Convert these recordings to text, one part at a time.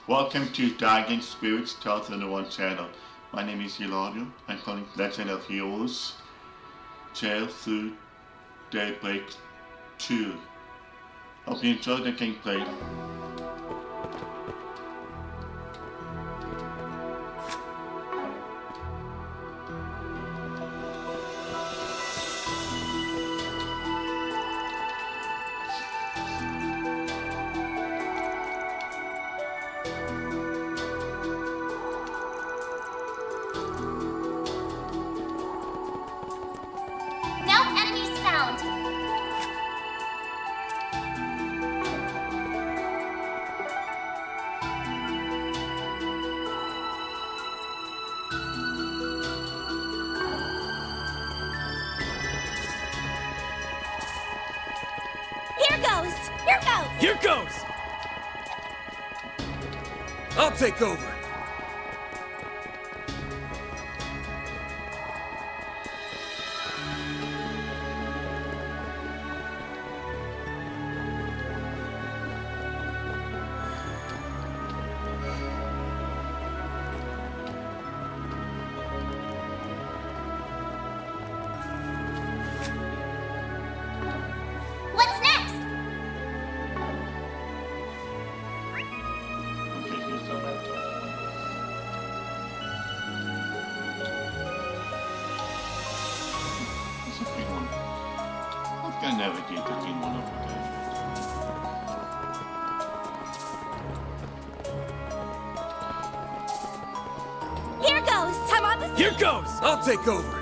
Welcome to Dragon Spirits 2001 channel. My name is Hilario. I'm playing Legend of Heroes Trail through Daybreak 2. Hope you enjoy the gameplay. Here goes! I'll take over. I navigate the green one over there. Here goes! I'm on the scene! Here goes! I'll take over.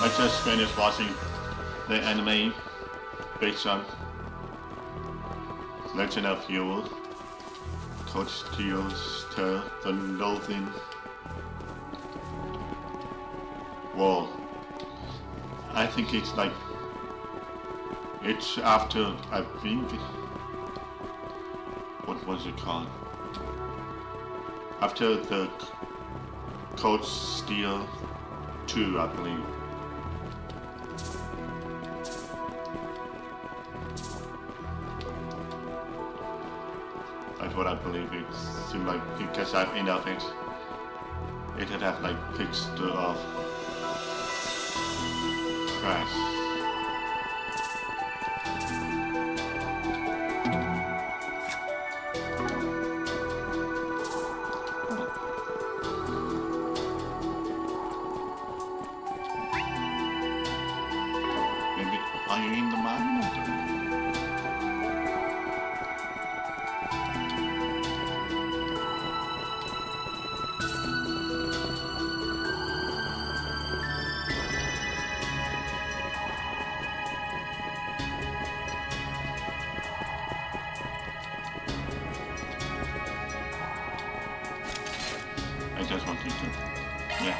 I just finished watching the anime based on Legend of Heroes, Coach Steele's Tale, the Loathing Wall. I think it's like, it's after, I think, what was it called? After the Coach Steele 2, I believe. That's what I believe. It seemed like, because I've in of it, it had have like picture of crash. Maybe, are you in the mine? I just wanted to, yeah.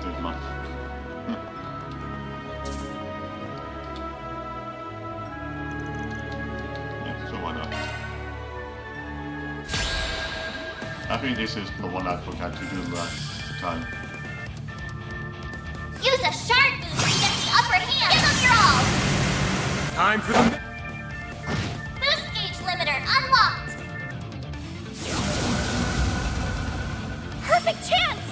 There's much. Yeah, so why not? I think this is the one I forgot to do last time. Use a shark boost to get the upper hand! Give them your all! Time for the... Boost gauge limiter unlocked! Perfect chance!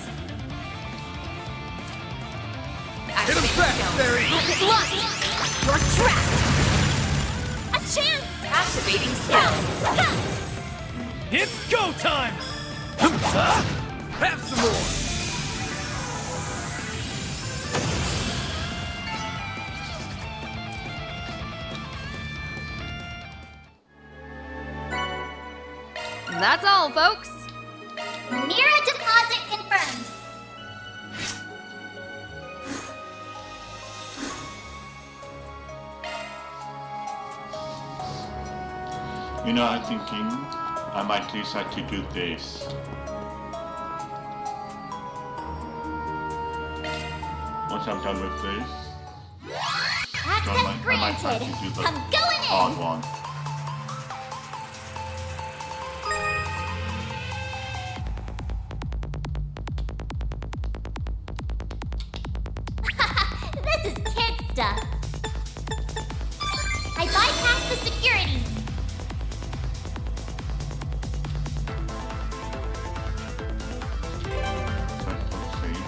Hit him fast, Barry! Look! You're trapped! A chance! Activating spell! It's go time! Have some more! That's all, folks. Mira deposit confirmed. You know, I'm thinking I might decide to do this. Once I'm done with this, Access I might try granted. to do the I'm going hard in. one. This is kid stuff. I bypassed the security. Control save.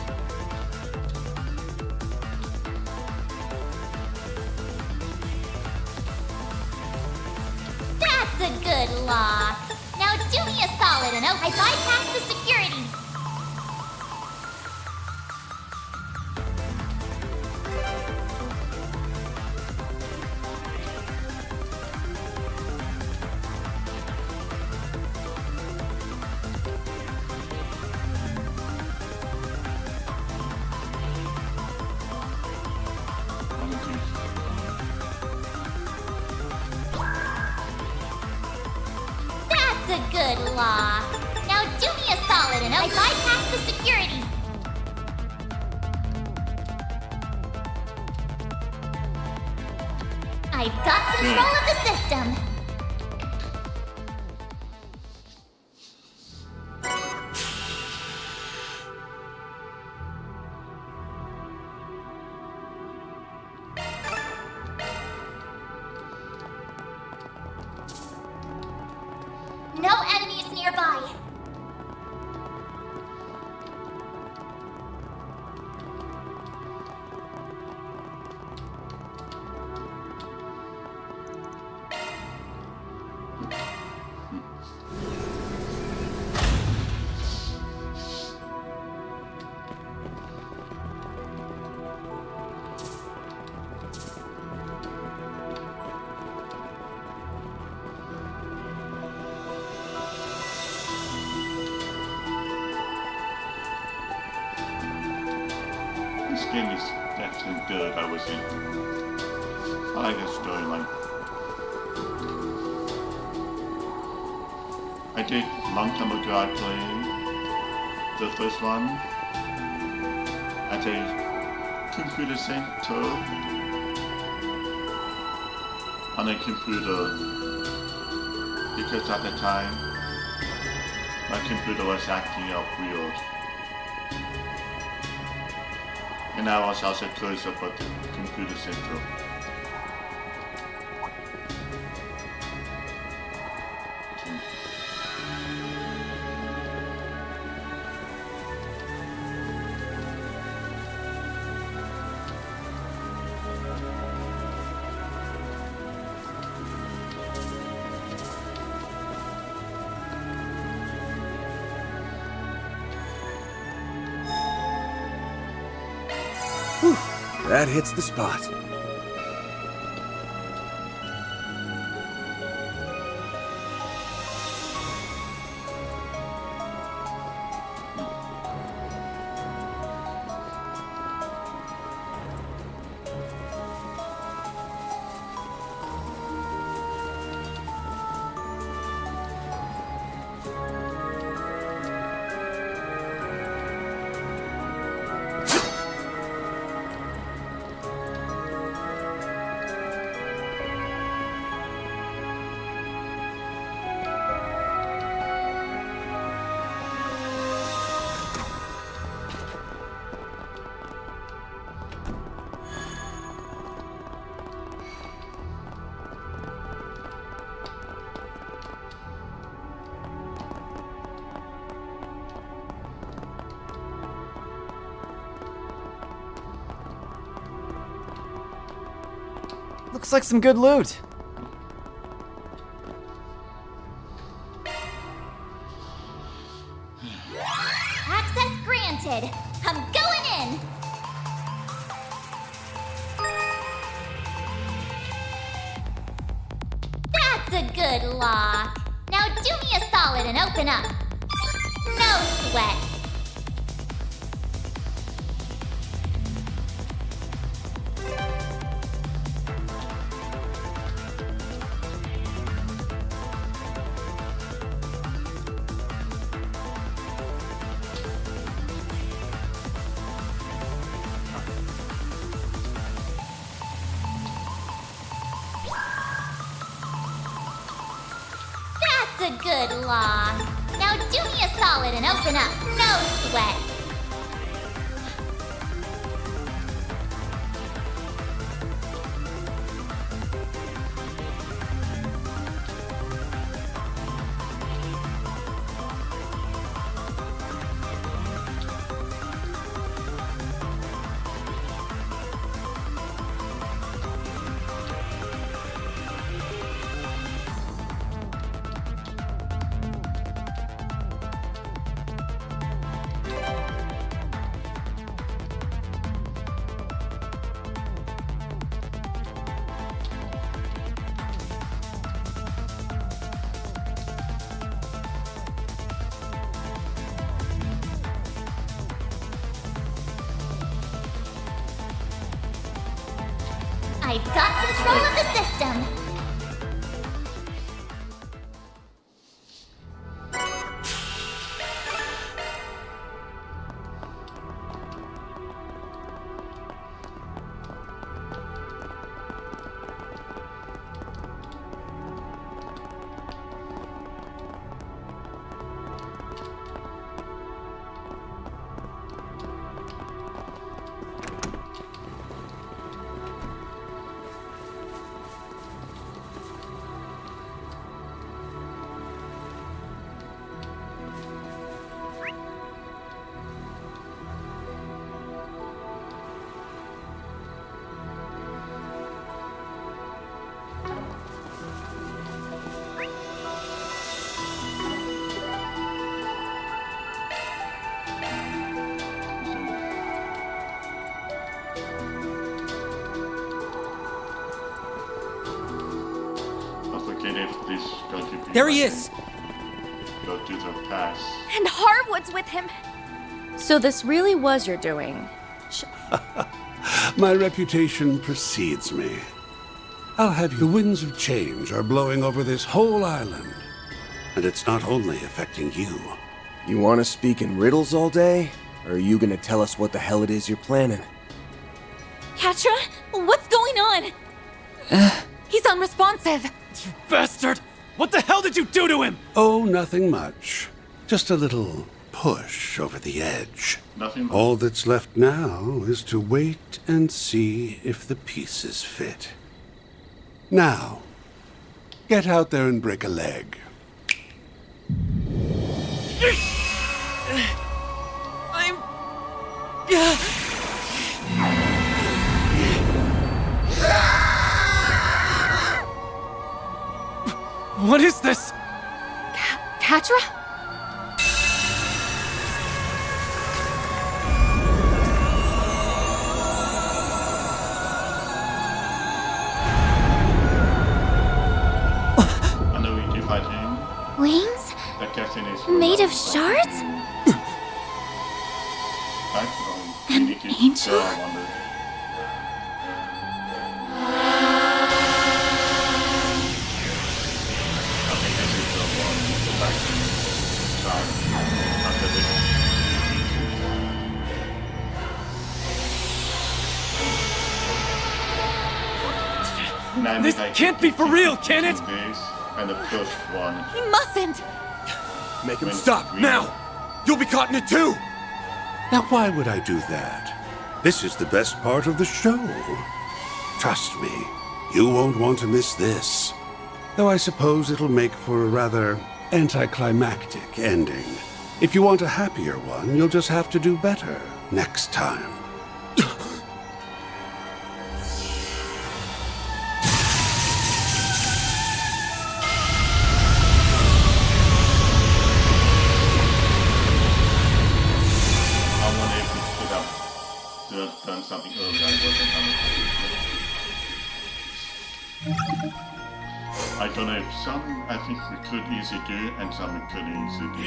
That's a good lock. Now do me a solid and I bypassed the security. One of these. That's a good lock. Now do me a solid and I bypassed the security. I've got control of the system. No enemies nearby. This game is definitely good, I was in. I like the storyline. I did long time ago I played the first one at a computer center on a computer because at the time my computer was acting up weird. And I was also close up at the computer center. That hits the spot. Looks like some good loot. Access granted. I'm going in. That's a good lock. Now do me a solid and open up. No sweat. good, Locke. Now do me a solid and open up. No sweat. I've got control of the system. There he is! Go to the past. And Harwood's with him. So this really was your doing. My reputation precedes me. I'll have you. The winds of change are blowing over this whole island. And it's not only affecting you. You want to speak in riddles all day? Or are you gonna tell us what the hell it is you're planning? Katra, what's going on? He's unresponsive. You bastard! What the hell did you do to him? Oh, nothing much. Just a little push over the edge. Nothing much. All that's left now is to wait and see if the pieces fit. Now, get out there and break a leg. What is this? Katra? And then we do fight him. Wings? That casting is Made of shards? An angel? This can't be for real, can it? And the first one. He mustn't! Make him stop, now! You'll be caught in it too! Now, why would I do that? This is the best part of the show. Trust me, you won't want to miss this. Though I suppose it'll make for a rather anticlimactic ending. If you want a happier one, you'll just have to do better next time. Done something earlier I wasn't I don't know, some I think we could easily do and some we couldn't easily do.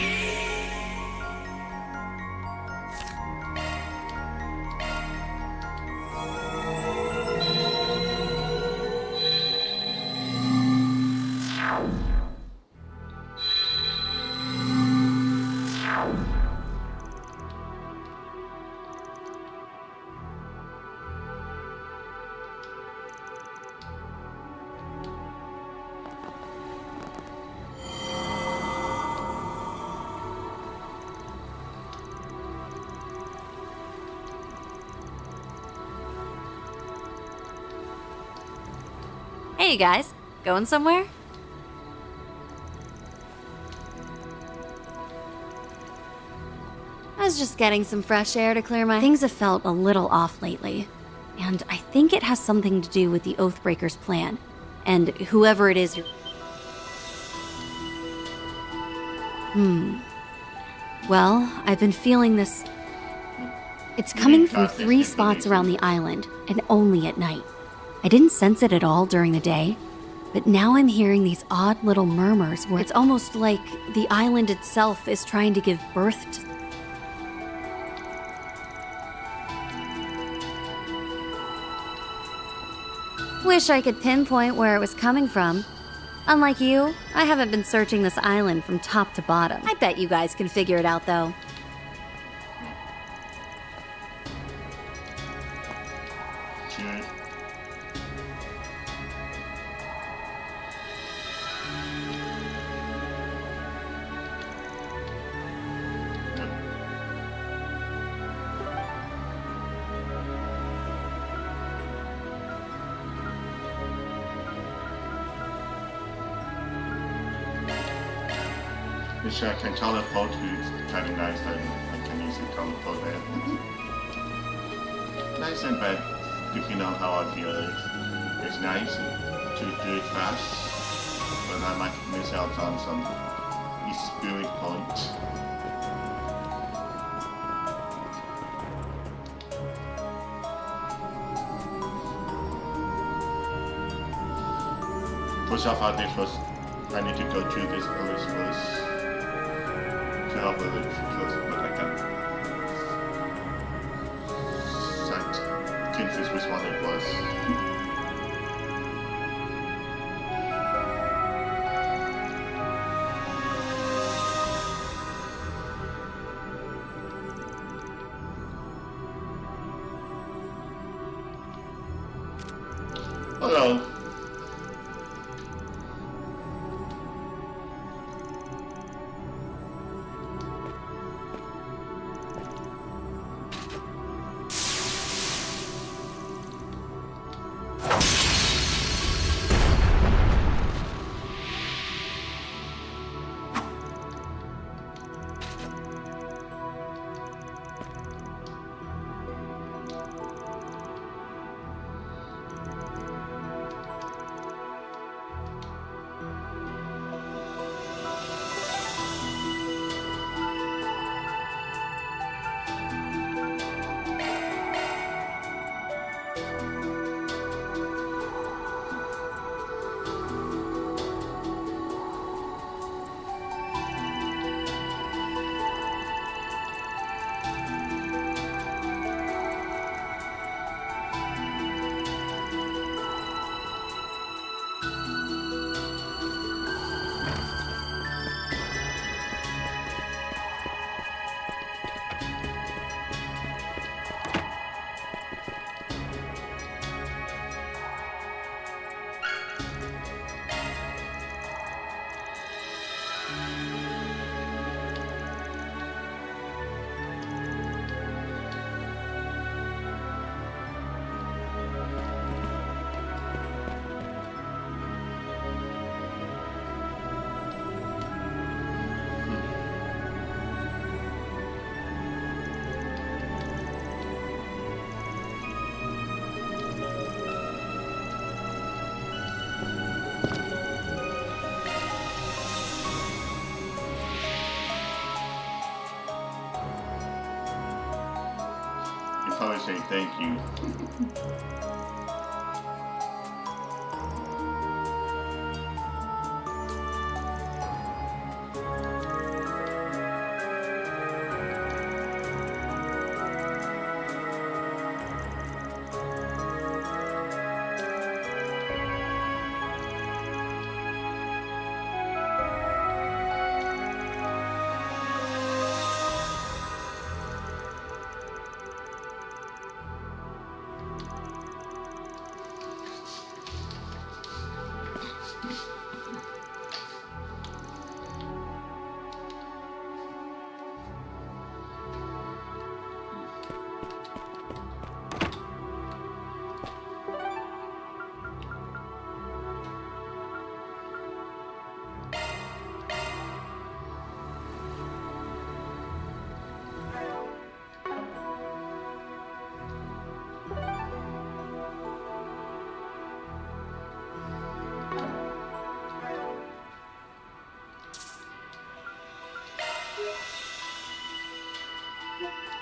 Hey, you guys. Going somewhere? I was just getting some fresh air to clear my... Things have felt a little off lately. And I think it has something to do with the Oathbreaker's plan. And whoever it is... Well, I've been feeling this... It's coming from 3 spots around the island, and only at night. I didn't sense it at all during the day, but now I'm hearing these odd little murmurs where it's almost like the island itself is trying to give birth to... Wish I could pinpoint where it was coming from. Unlike you, I haven't been searching this island from top to bottom. I bet you guys can figure it out, though. Okay. Which I can teleport to. It's kind of nice that I can use the teleport there. Nice and bad, depending on how I feel. It's nice to do it fast, but I might miss out on some spirit points. First off, I need to go through this place first to help with it close, but I can confuse which one it was. Hello. Probably say thank you.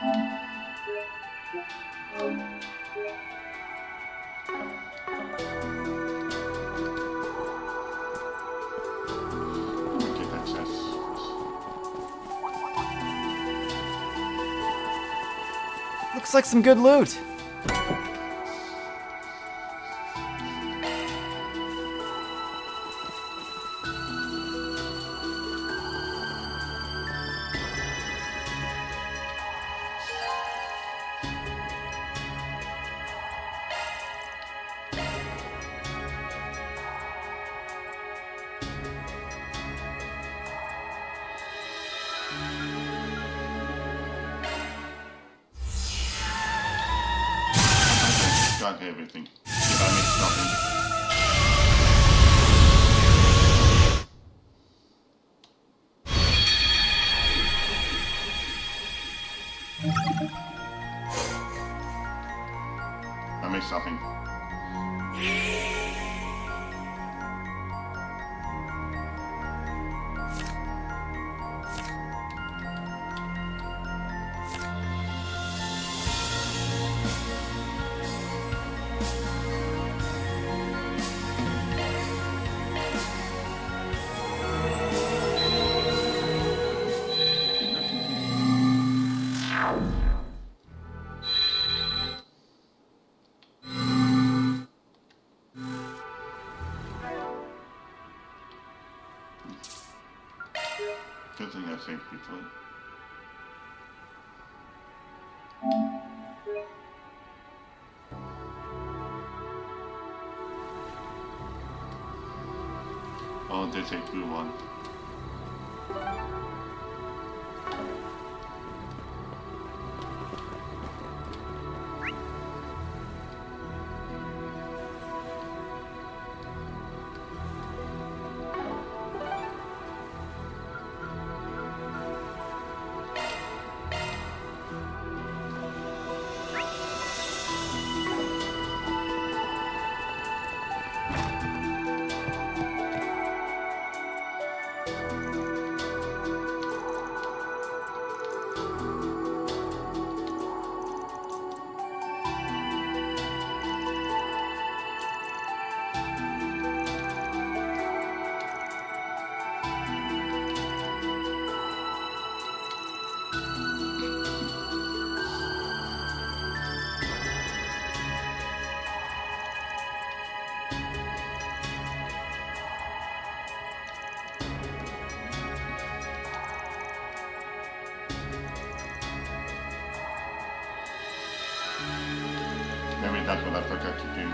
Get access. Looks like some good loot. Got everything. If I missed nothing. I missed something. Good thing I saved before. Oh, they take blue one. Maybe that's what I forgot to do.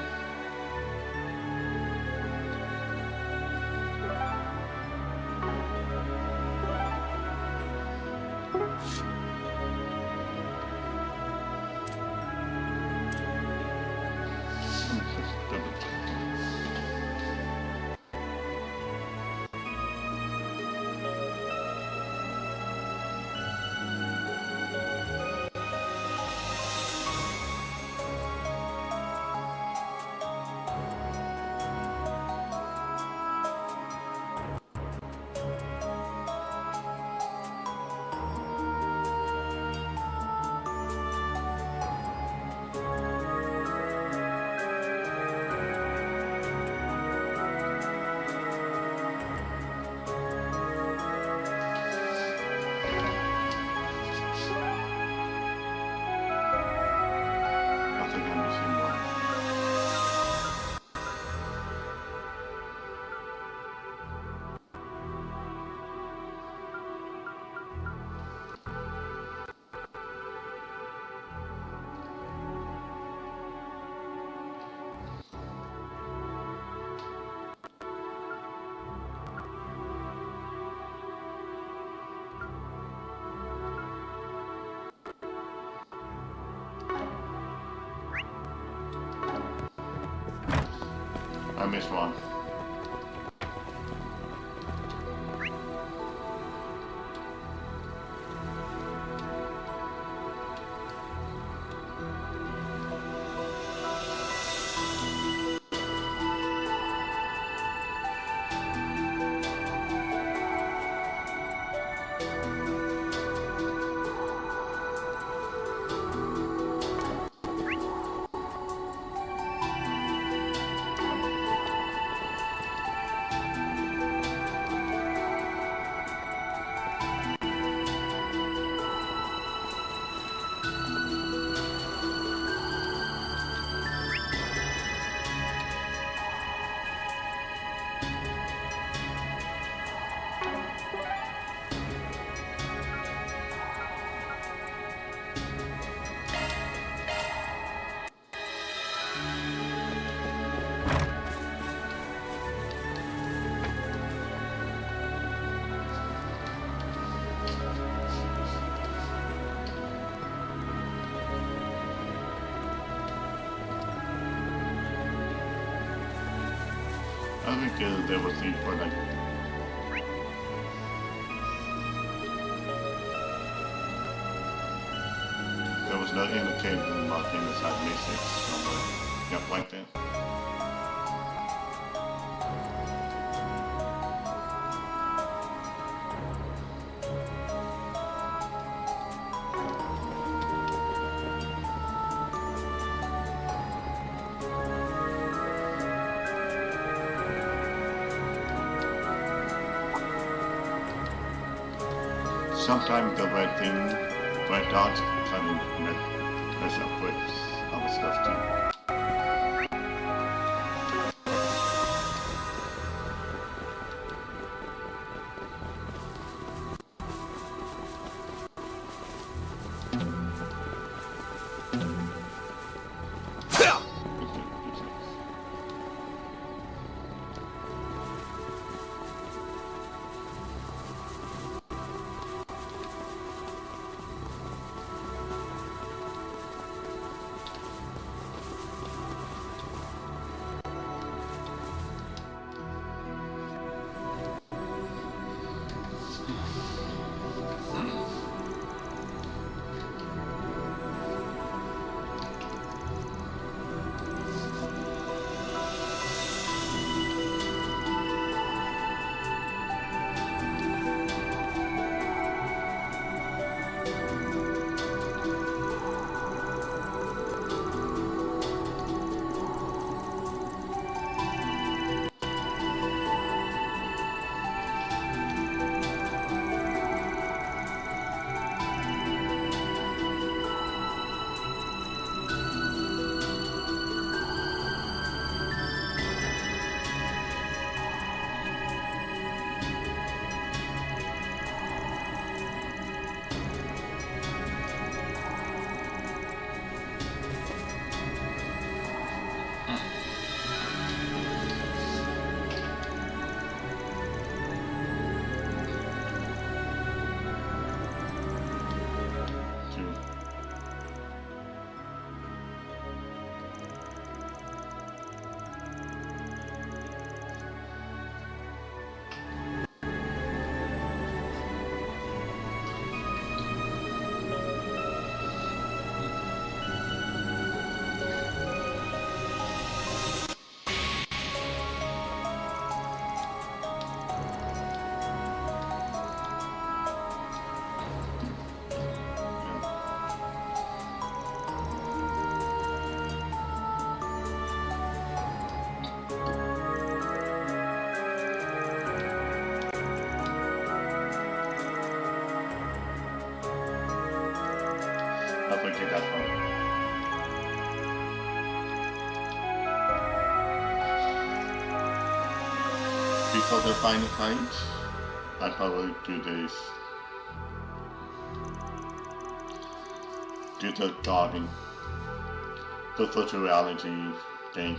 I think I'm missing one. I missed one. don't think there was need for like. There was no indication marking the side message somewhere. Yep, like that. Sometimes the red dots kind of mess up with other stuff too. Get that far. Before the final fight, I'd probably do this. Do the garden. The virtual reality thing.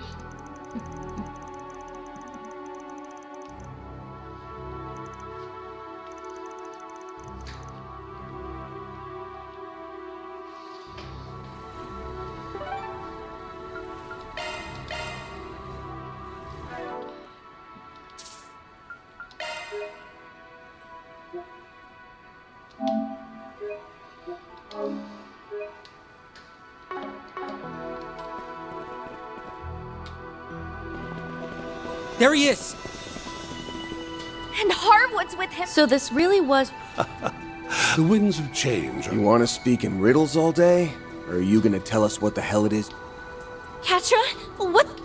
There he is! And Harwood's with him. So this really was. The winds of change are... You want to speak in riddles all day? Or are you gonna tell us what the hell it is? Katra? What?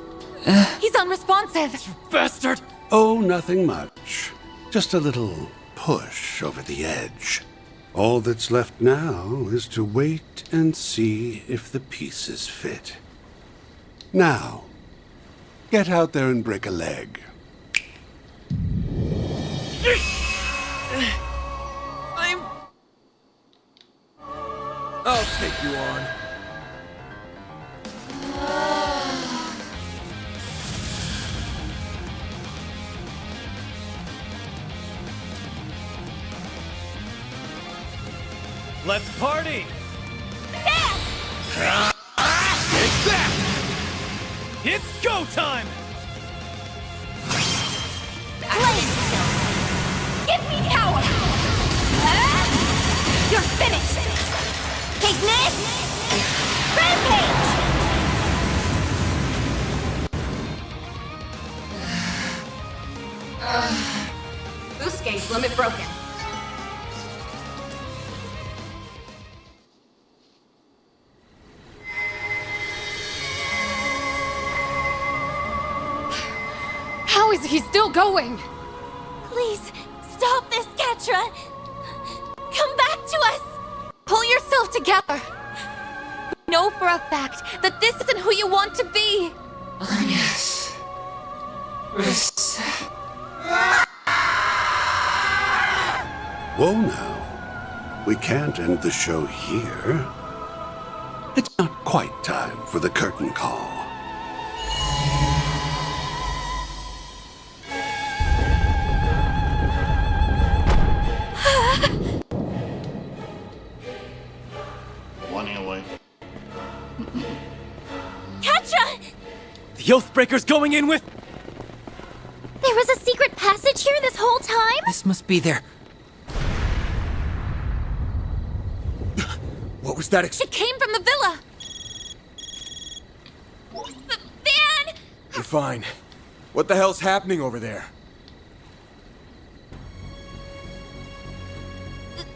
He's unresponsive. Bastard! Oh, nothing much. Just a little push over the edge. All that's left now is to wait and see if the pieces fit. Now, get out there and break a leg. I'll take you on. Let's party! Yeah! Take that! It's go time! Flame! Give me power! You're finished! Ignis! Rampage! Boost gauge limit broken. How is he still going? Please, stop this, Catra! Come back to us! Pull yourself together. We know for a fact that this isn't who you want to be. Yes. Whoa now. We can't end the show here. It's not quite time for the curtain call. Running away. Catra! The Oathbreaker's going in with... There was a secret passage here this whole time? This must be there. What was that It came from the villa. The van! You're fine. What the hell's happening over there?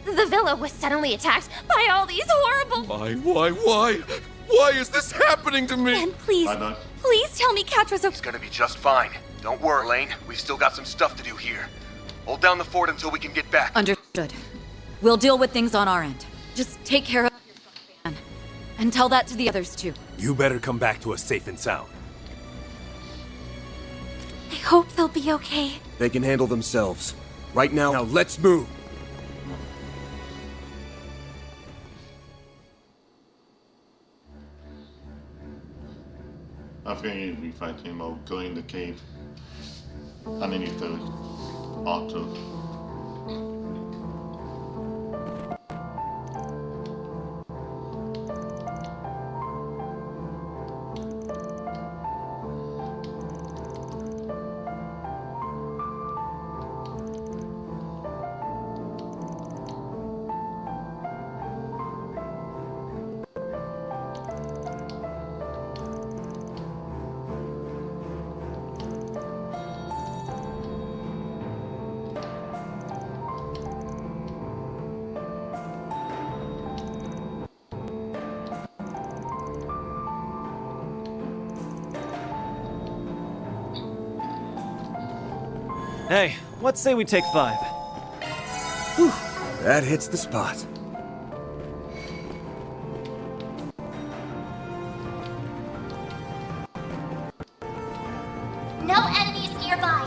The villa was suddenly attacked by all these horrible... Why is this happening to me? And please, Bye, Doc. please tell me Catra's okay. He's gonna be just fine. Don't worry, Lane. We've still got some stuff to do here. Hold down the fort until we can get back. Understood. We'll deal with things on our end. Just take care of your man. And tell that to the others too. You better come back to us safe and sound. I hope they'll be okay. They can handle themselves. Right now, let's move! I think we fight him or go in the cave. Underneath the altar. Hey, let's say we take 5. That hits the spot. No enemies nearby!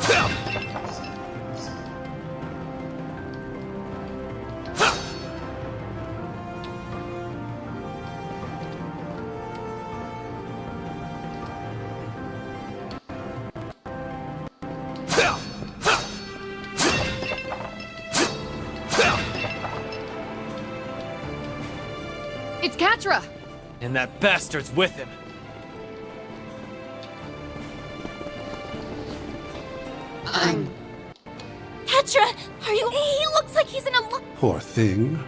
It's Catra! And that bastard's with him. Catra, are you... He looks like he's in a... Poor thing.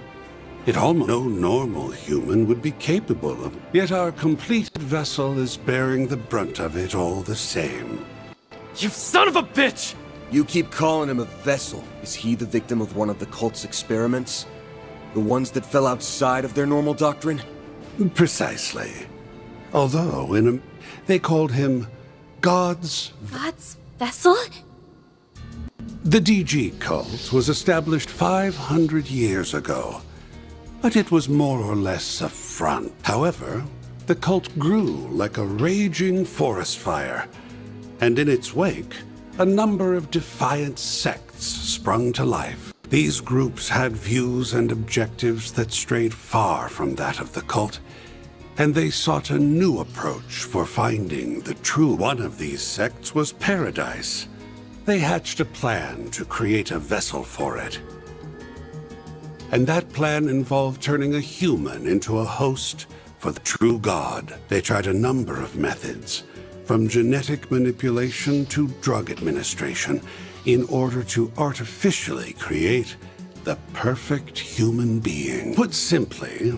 It almost no normal human would be capable of. Yet our completed vessel is bearing the brunt of it all the same. You son of a bitch! You keep calling him a vessel. Is he the victim of one of the cult's experiments? The ones that fell outside of their normal doctrine? Precisely. Although, they called him God's... God's vessel? The DG cult was established 500 years ago, but it was more or less a front. However, the cult grew like a raging forest fire, and in its wake, a number of defiant sects sprung to life. These groups had views and objectives that strayed far from that of the cult, and they sought a new approach for finding the true. One of these sects was Paradise. They hatched a plan to create a vessel for it. And that plan involved turning a human into a host for the true God. They tried a number of methods, from genetic manipulation to drug administration, in order to artificially create the perfect human being. Put simply,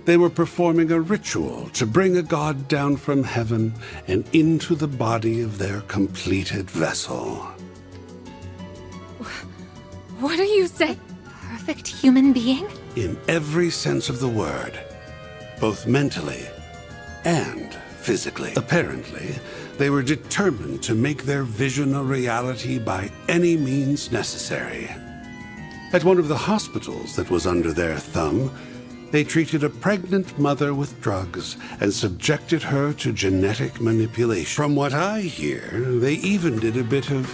they were performing a ritual to bring a god down from heaven and into the body of their completed vessel. What are you saying? Perfect human being? In every sense of the word, both mentally and physically. Apparently, they were determined to make their vision a reality by any means necessary. At one of the hospitals that was under their thumb, they treated a pregnant mother with drugs and subjected her to genetic manipulation. From what I hear, they even did a bit of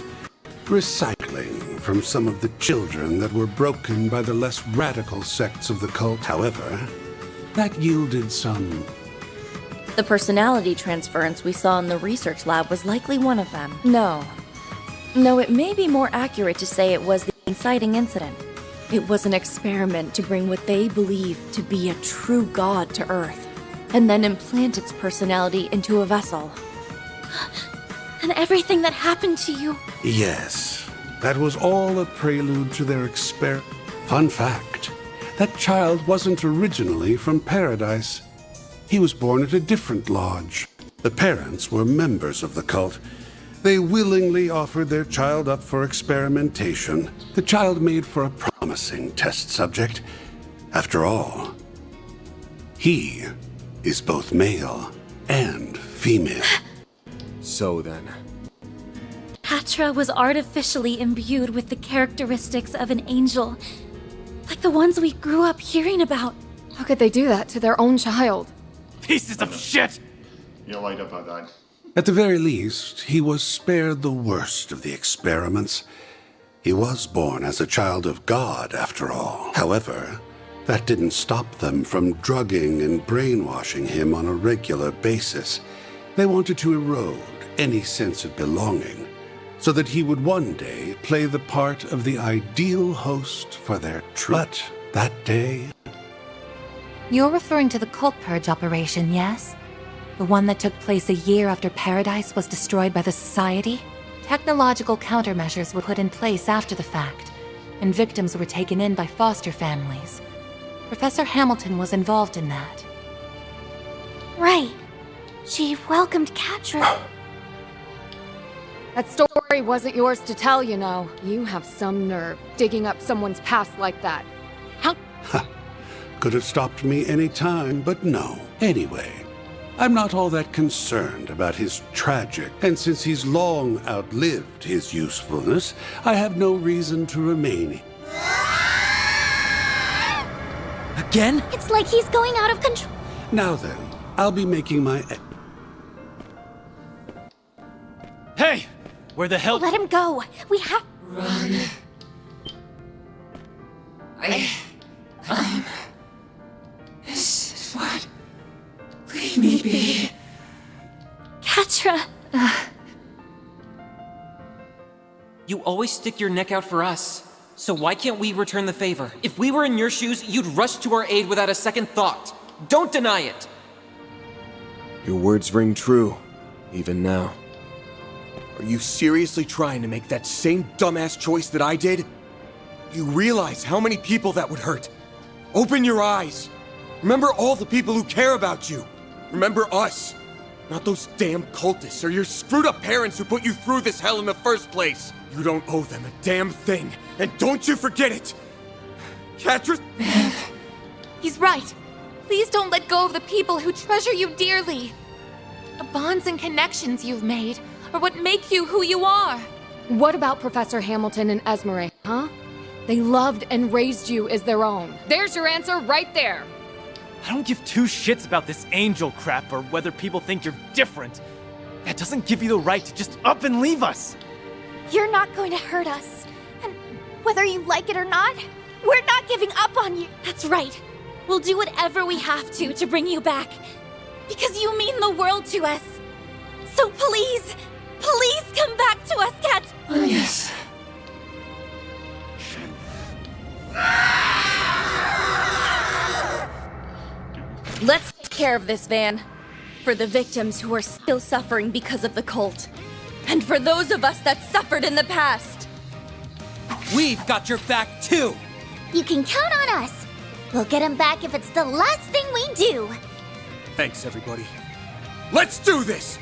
recycling from some of the children that were broken by the less radical sects of the cult. However, that yielded some... The personality transference we saw in the research lab was likely one of them. No, it may be more accurate to say it was the inciting incident. It was an experiment to bring what they believed to be a true god to Earth, and then implant its personality into a vessel. And everything that happened to you? Yes, that was all a prelude to their experiment. Fun fact, that child wasn't originally from Paradise. He was born at a different lodge. The parents were members of the cult. They willingly offered their child up for experimentation. The child made for a promising test subject. After all, he is both male and female. So then... Catra was artificially imbued with the characteristics of an angel, like the ones we grew up hearing about. How could they do that to their own child? Pieces of shit! You're right about that. At the very least, he was spared the worst of the experiments. He was born as a child of God, after all. However, that didn't stop them from drugging and brainwashing him on a regular basis. They wanted to erode any sense of belonging, so that he would one day play the part of the ideal host for their true. But that day... You're referring to the cult purge operation, yes? The one that took place a year after Paradise was destroyed by the Society? Technological countermeasures were put in place after the fact, and victims were taken in by foster families. Professor Hamilton was involved in that. Right. She welcomed Catra. That story wasn't yours to tell, you know. You have some nerve, digging up someone's past like that. How... Could have stopped me any time, but no. Anyway, I'm not all that concerned about his tragic, and since he's long outlived his usefulness, I have no reason to remain. Again? It's like he's going out of control. Now then, I'll be making my... Hey! Where the hell... Let him go. We have... Run. I'm... This is what... Leave me be. Catra. You always stick your neck out for us. So why can't we return the favor? If we were in your shoes, you'd rush to our aid without a second thought. Don't deny it! Your words ring true, even now. Are you seriously trying to make that same dumbass choice that I did? You realize how many people that would hurt? Open your eyes! Remember all the people who care about you! Remember us! Not those damn cultists or your screwed up parents who put you through this hell in the first place! You don't owe them a damn thing, and don't you forget it! Catra... He's right. Please don't let go of the people who treasure you dearly. The bonds and connections you've made are what make you who you are. What about Professor Hamilton and Esmeralda, huh? They loved and raised you as their own. There's your answer right there. I don't give two shits about this angel crap or whether people think you're different. That doesn't give you the right to just up and leave us. You're not going to hurt us. And whether you like it or not, we're not giving up on you. That's right. We'll do whatever we have to bring you back. Because you mean the world to us. So please, please come back to us, Cat. Oh, yes. Let's take care of this, Van. For the victims who are still suffering because of the cult. And for those of us that suffered in the past. we've got your back too! You can count on us. We'll get him back if it's the last thing we do. Thanks, everybody. Let's do this!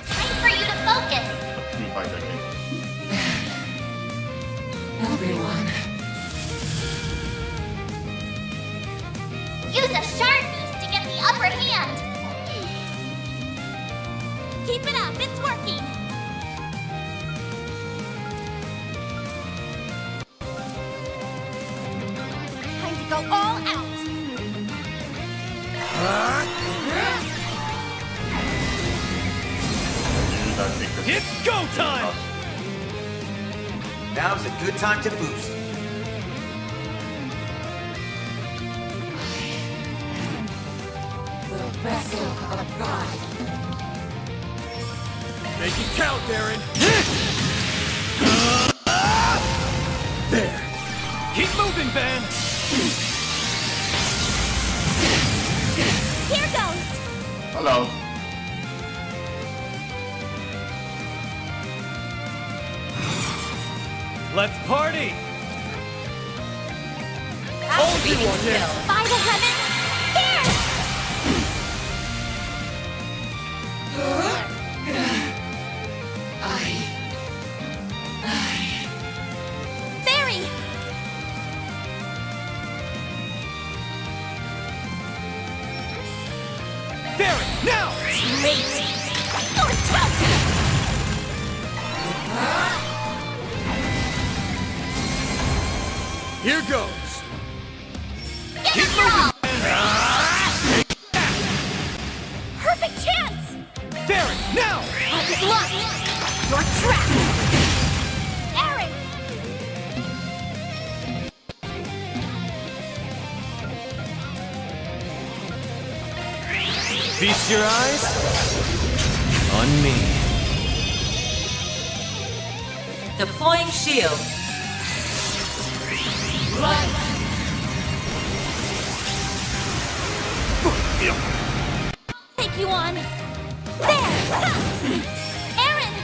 Time for you to focus. Everyone. Use a shard boost to get the upper hand. Keep it up, it's working. Time to go all out. It's go time! Now's a good time to boost. The vessel of God. Make it count, Darren! There! Keep moving, Van! Here goes. Hello. Let's party! Hold you one here. By the heavens, here! Barry! Darren, now! Great! Or tough! Here goes! Keep moving! Perfect chance! Darren, now! Pocket locked! You're trapped! Aaron! Feast your eyes on me. Deploying shield. Take you on! There! Ha! Aaron!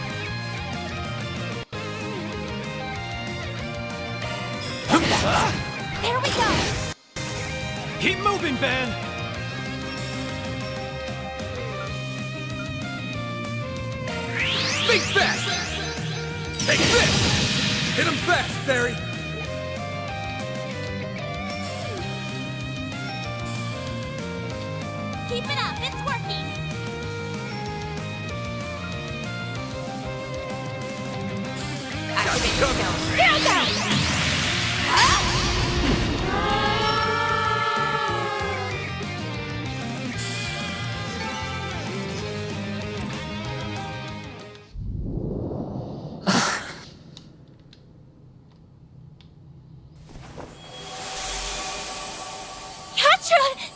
There we go! Keep moving, Van! Think fast! Take this! Hit him fast, Barry! Keep it up, it's working! Activate skill. Here I go! Catra!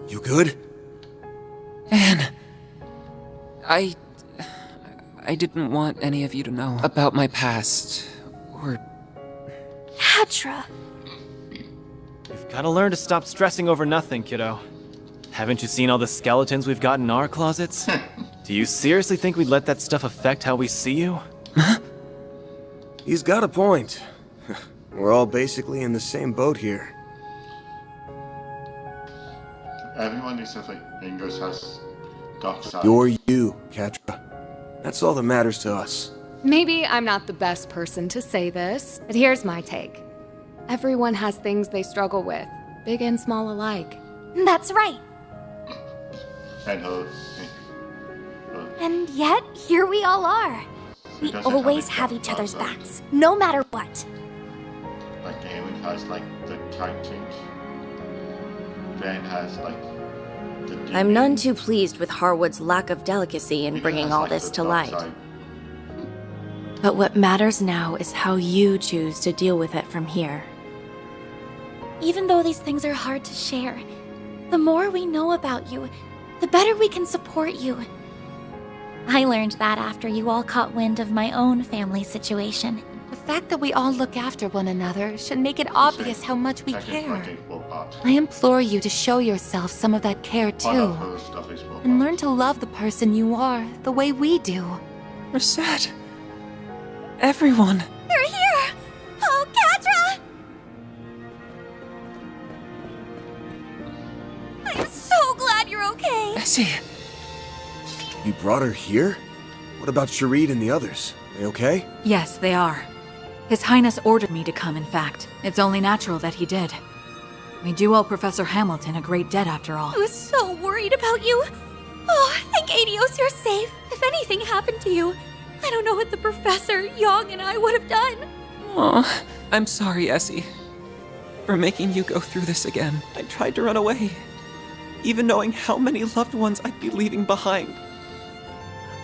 You good? Van, I didn't want any of you to know about my past, or... Catra! You've gotta learn to stop stressing over nothing, kiddo. Haven't you seen all the skeletons we've got in our closets? Do you seriously think we'd let that stuff affect how we see you? He's got a point. We're all basically in the same boat here. Everyone except like Ingus has dark side. You're you, Catra. That's all that matters to us. Maybe I'm not the best person to say this, but here's my take. Everyone has things they struggle with, big and small alike. That's right. And her. And yet, here we all are. We doesn't always have have a each other's also. backs, no matter what. Like Aaron has like the Titans. Van has like the I'm none demons. too pleased with Harwood's lack of delicacy in Because bringing has, all like, this the to dark light. side. But what matters now is how you choose to deal with it from here. Even though these things are hard to share, the more we know about you, the better we can support you. I learned that after you all caught wind of my own family situation. The fact that we all look after one another should make it obvious how much we Second care. project will part. I implore you to show yourself some of that care Part of too, her stuff is will and part. learn to love the person you are the way we do. Reset. Everyone. They're here! Oh, Catra! I'm so glad you're okay. Essie. You brought her here? What about Sharid and the others? They okay? Yes, they are. His Highness ordered me to come, in fact. It's only natural that he did. We do owe Professor Hamilton a great debt, after all. I was so worried about you. Oh, thank Adios you're safe. If anything happened to you, I don't know what the Professor, Young, and I would have done. Aw, I'm sorry, Essie. For making you go through this again. I tried to run away. Even knowing how many loved ones I'd be leaving behind.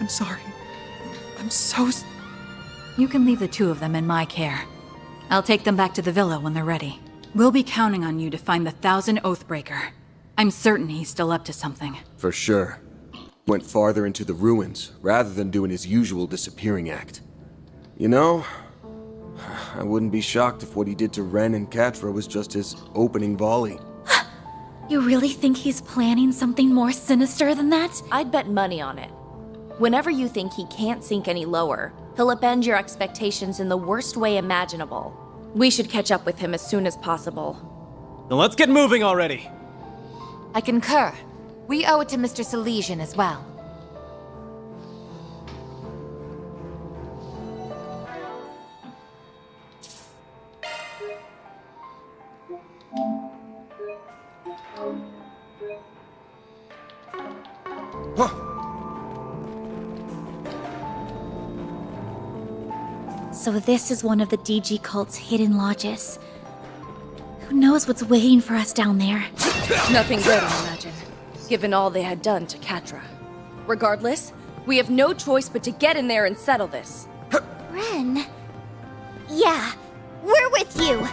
I'm sorry. I'm so... You can leave the two of them in my care. I'll take them back to the villa when they're ready. We'll be counting on you to find the 1,000 Oathbreaker. I'm certain he's still up to something. For sure. Went farther into the ruins, rather than doing his usual disappearing act. You know, I wouldn't be shocked if what he did to Ren and Catra was just his opening volley. You really think he's planning something more sinister than that? I'd bet money on it. Whenever you think he can't sink any lower, he'll upend your expectations in the worst way imaginable. We should catch up with him as soon as possible. Now let's get moving already! I concur. We owe it to Mr. Silesian as well. So this is one of the DG cult's hidden lodges. Who knows what's waiting for us down there? Nothing good, I imagine, given all they had done to Catra. Regardless, we have no choice but to get in there and settle this. Ren? Yeah, we're with you!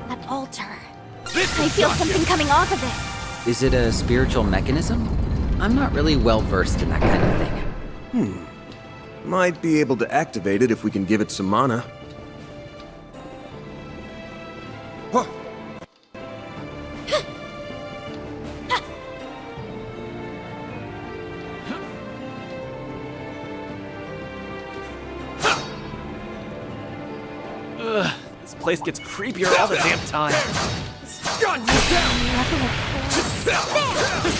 That altar. I feel something coming off of it. Is it a spiritual mechanism? I'm not really well versed in that kind of thing. Might be able to activate it if we can give it some mana. Ugh, this place gets creepier all the damn time. Gun you down!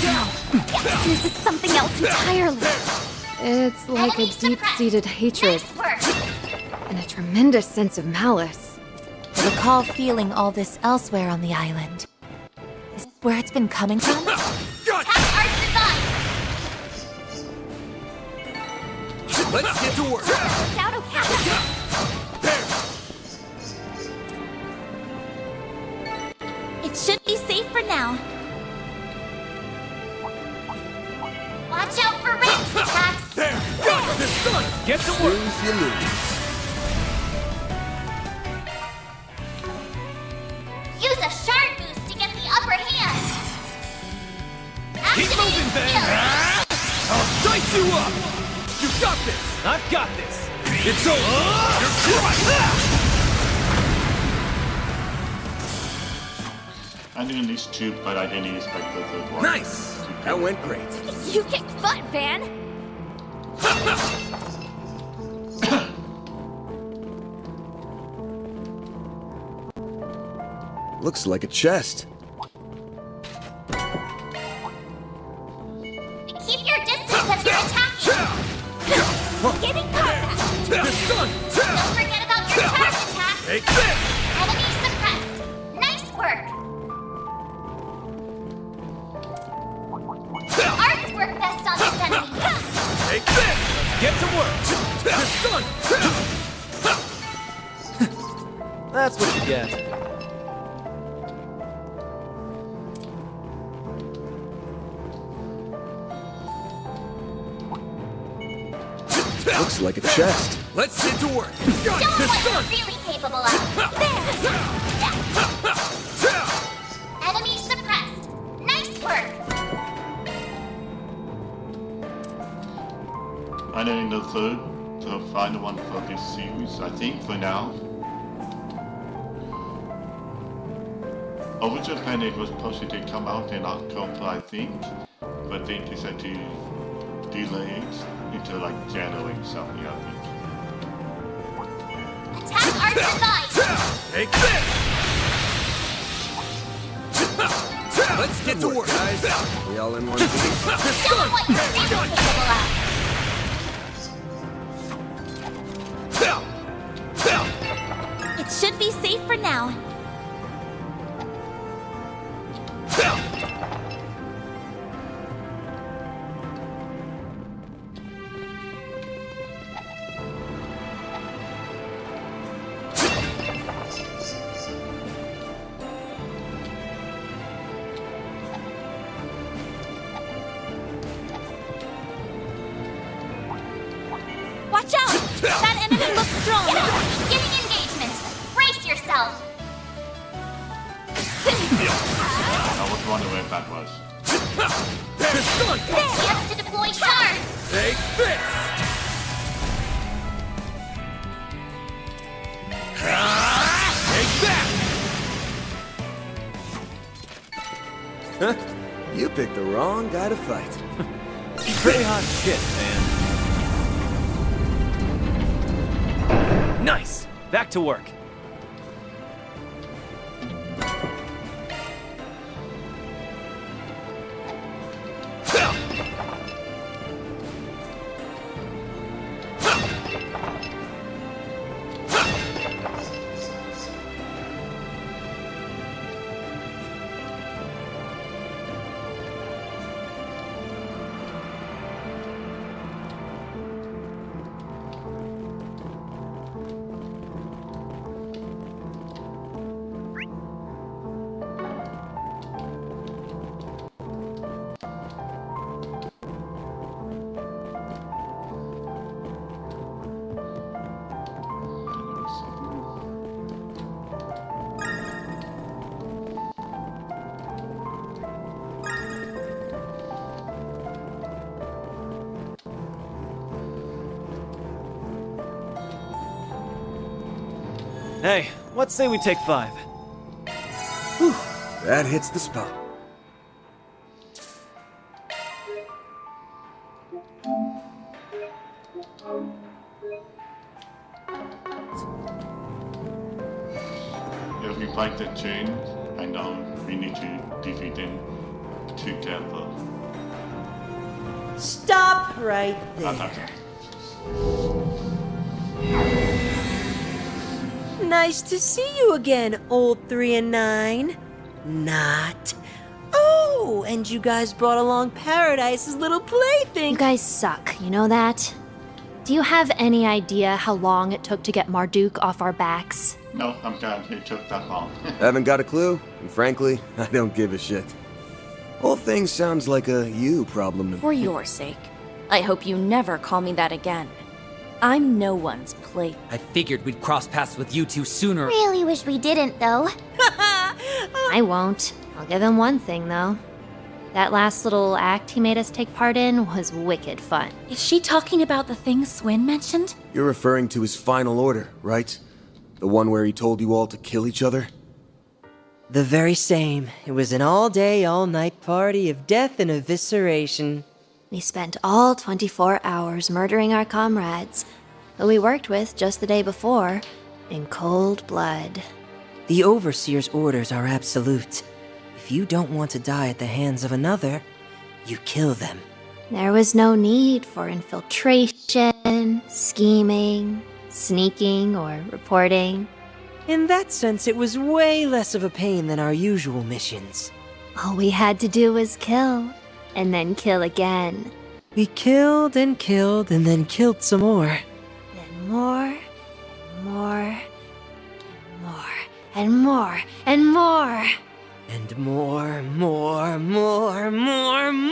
No, this is something else entirely. It's like a deep-seated hatred. And a tremendous sense of malice. I recall feeling all this elsewhere on the island. Is this where it's been coming from? Let's get to work! It should be safe for now. Watch out for range attacks! There! Got this done! Get to work! Lose, you lose. Use a shard boost to get the upper hand! Keep moving, then! I'll dice you up! You got this! I've got this! It's over! You're crushed! I'm doing these two, but I didn't expect the third one. Nice! That went great. You kicked butt, Van! Looks like a chest. Keep your distance as you're attacking! Getting contact! Don't forget about your charge attack! Take this! Enemy suppressed! Nice work! Arts work best on this enemy! Take this! Get to work! It's done! That's what you get. Looks like a chest. Let's get to work! Show them what you're really capable of! There! Enemy suppressed! Nice work! I think the third, the final one for this series, I think, for now. Original plan it was supposed to come out in October, I think, but they decided to delay it until like January something, I think. Attack our device! Take this! Let's get to work, guys. We all in one piece? Don't want your favorite to double out! It should be safe for now. Watch out! That enemy looks strong! Getting engagement! Brace yourself! I was wondering where that was. Chance to deploy shards! Take this! Take that! Huh? You picked the wrong guy to fight. Pretty hot shit, man. Nice! Back to work. Hey, let's say we take 5. Whew, that hits the spot. If we fight the chain, I know we need to defeat them together. Stop right there. Okay. Nice to see you again, old 3 and 9. Not. Oh, and you guys brought along Paradise's little plaything. You guys suck, you know that? Do you have any idea how long it took to get Marduk off our backs? No, I'm glad it took that long. Haven't got a clue, and frankly, I don't give a shit. Whole thing sounds like a you problem to me. For your sake, I hope you never call me that again. I'm no one's plate. I figured we'd cross paths with you two sooner. Really wish we didn't, though. I won't. I'll give him one thing, though. That last little act he made us take part in was wicked fun. Is she talking about the thing Swin mentioned? You're referring to his final order, right? The one where he told you all to kill each other? The very same. It was an all-day, all-night party of death and evisceration. We spent all 24 hours murdering our comrades, who we worked with just the day before, in cold blood. The Overseer's orders are absolute. If you don't want to die at the hands of another, you kill them. There was no need for infiltration, scheming, sneaking, or reporting. In that sense, it was way less of a pain than our usual missions. All we had to do was kill, and then kill again. We killed and then killed some more. Then more, and more, and more, and more. And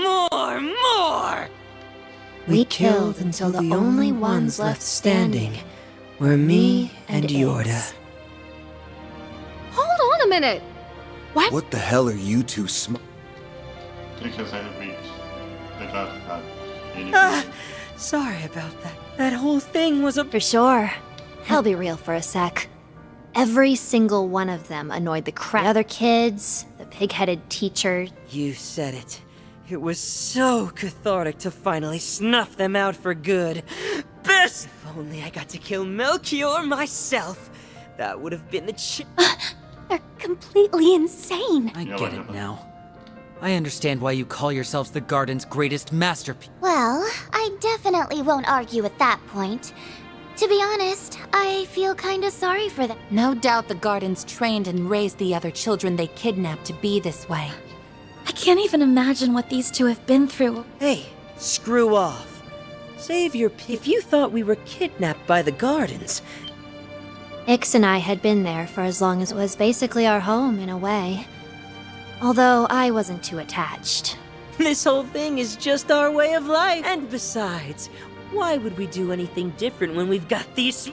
more, more. We killed until the only ones left standing were me and Yorda. Hold on a minute! What the hell are you two Because I reached the last Sorry about that. That whole thing was a... For sure. I'll be real for a sec. Every single one of them annoyed the crap. The other kids, the pig-headed teacher. You said it. It was so cathartic to finally snuff them out for good. Best! If only I got to kill Melchior myself. That would have been the They're completely insane. I get it now. I understand why you call yourselves the Garden's greatest masterpiece. Well, I definitely won't argue at that point. To be honest, I feel kinda sorry for them. No doubt the Gardens trained and raised the other children they kidnapped to be this way. I can't even imagine what these two have been through. Hey, screw off. Save your if you thought we were kidnapped by the Gardens. Ix and I had been there for as long as it was basically our home, in a way. Although I wasn't too attached. This whole thing is just our way of life. And besides, why would we do anything different when we've got these...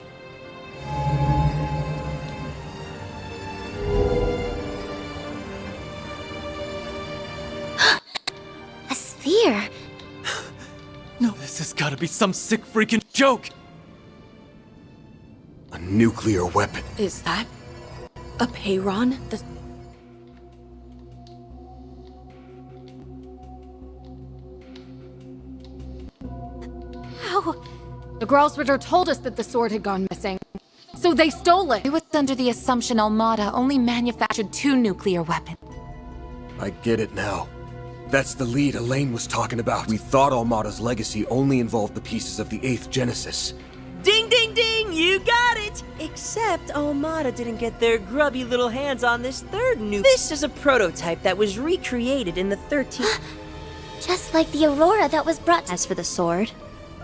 A sphere? No, this has gotta be some sick freaking joke! A nuclear weapon. Is that a Peyron? How? The Gralsritter told us that the sword had gone missing. So they stole it! It was under the assumption Almada only manufactured 2 nuclear weapons. I get it now. That's the lead Elaine was talking about. We thought Almada's legacy only involved the pieces of the 8th Genesis. Ding, ding, ding! You got it! Except Almada didn't get their grubby little hands on this 3rd nuke. This is a prototype that was recreated in the 13th... Just like the Aurora that was brought... As for the sword,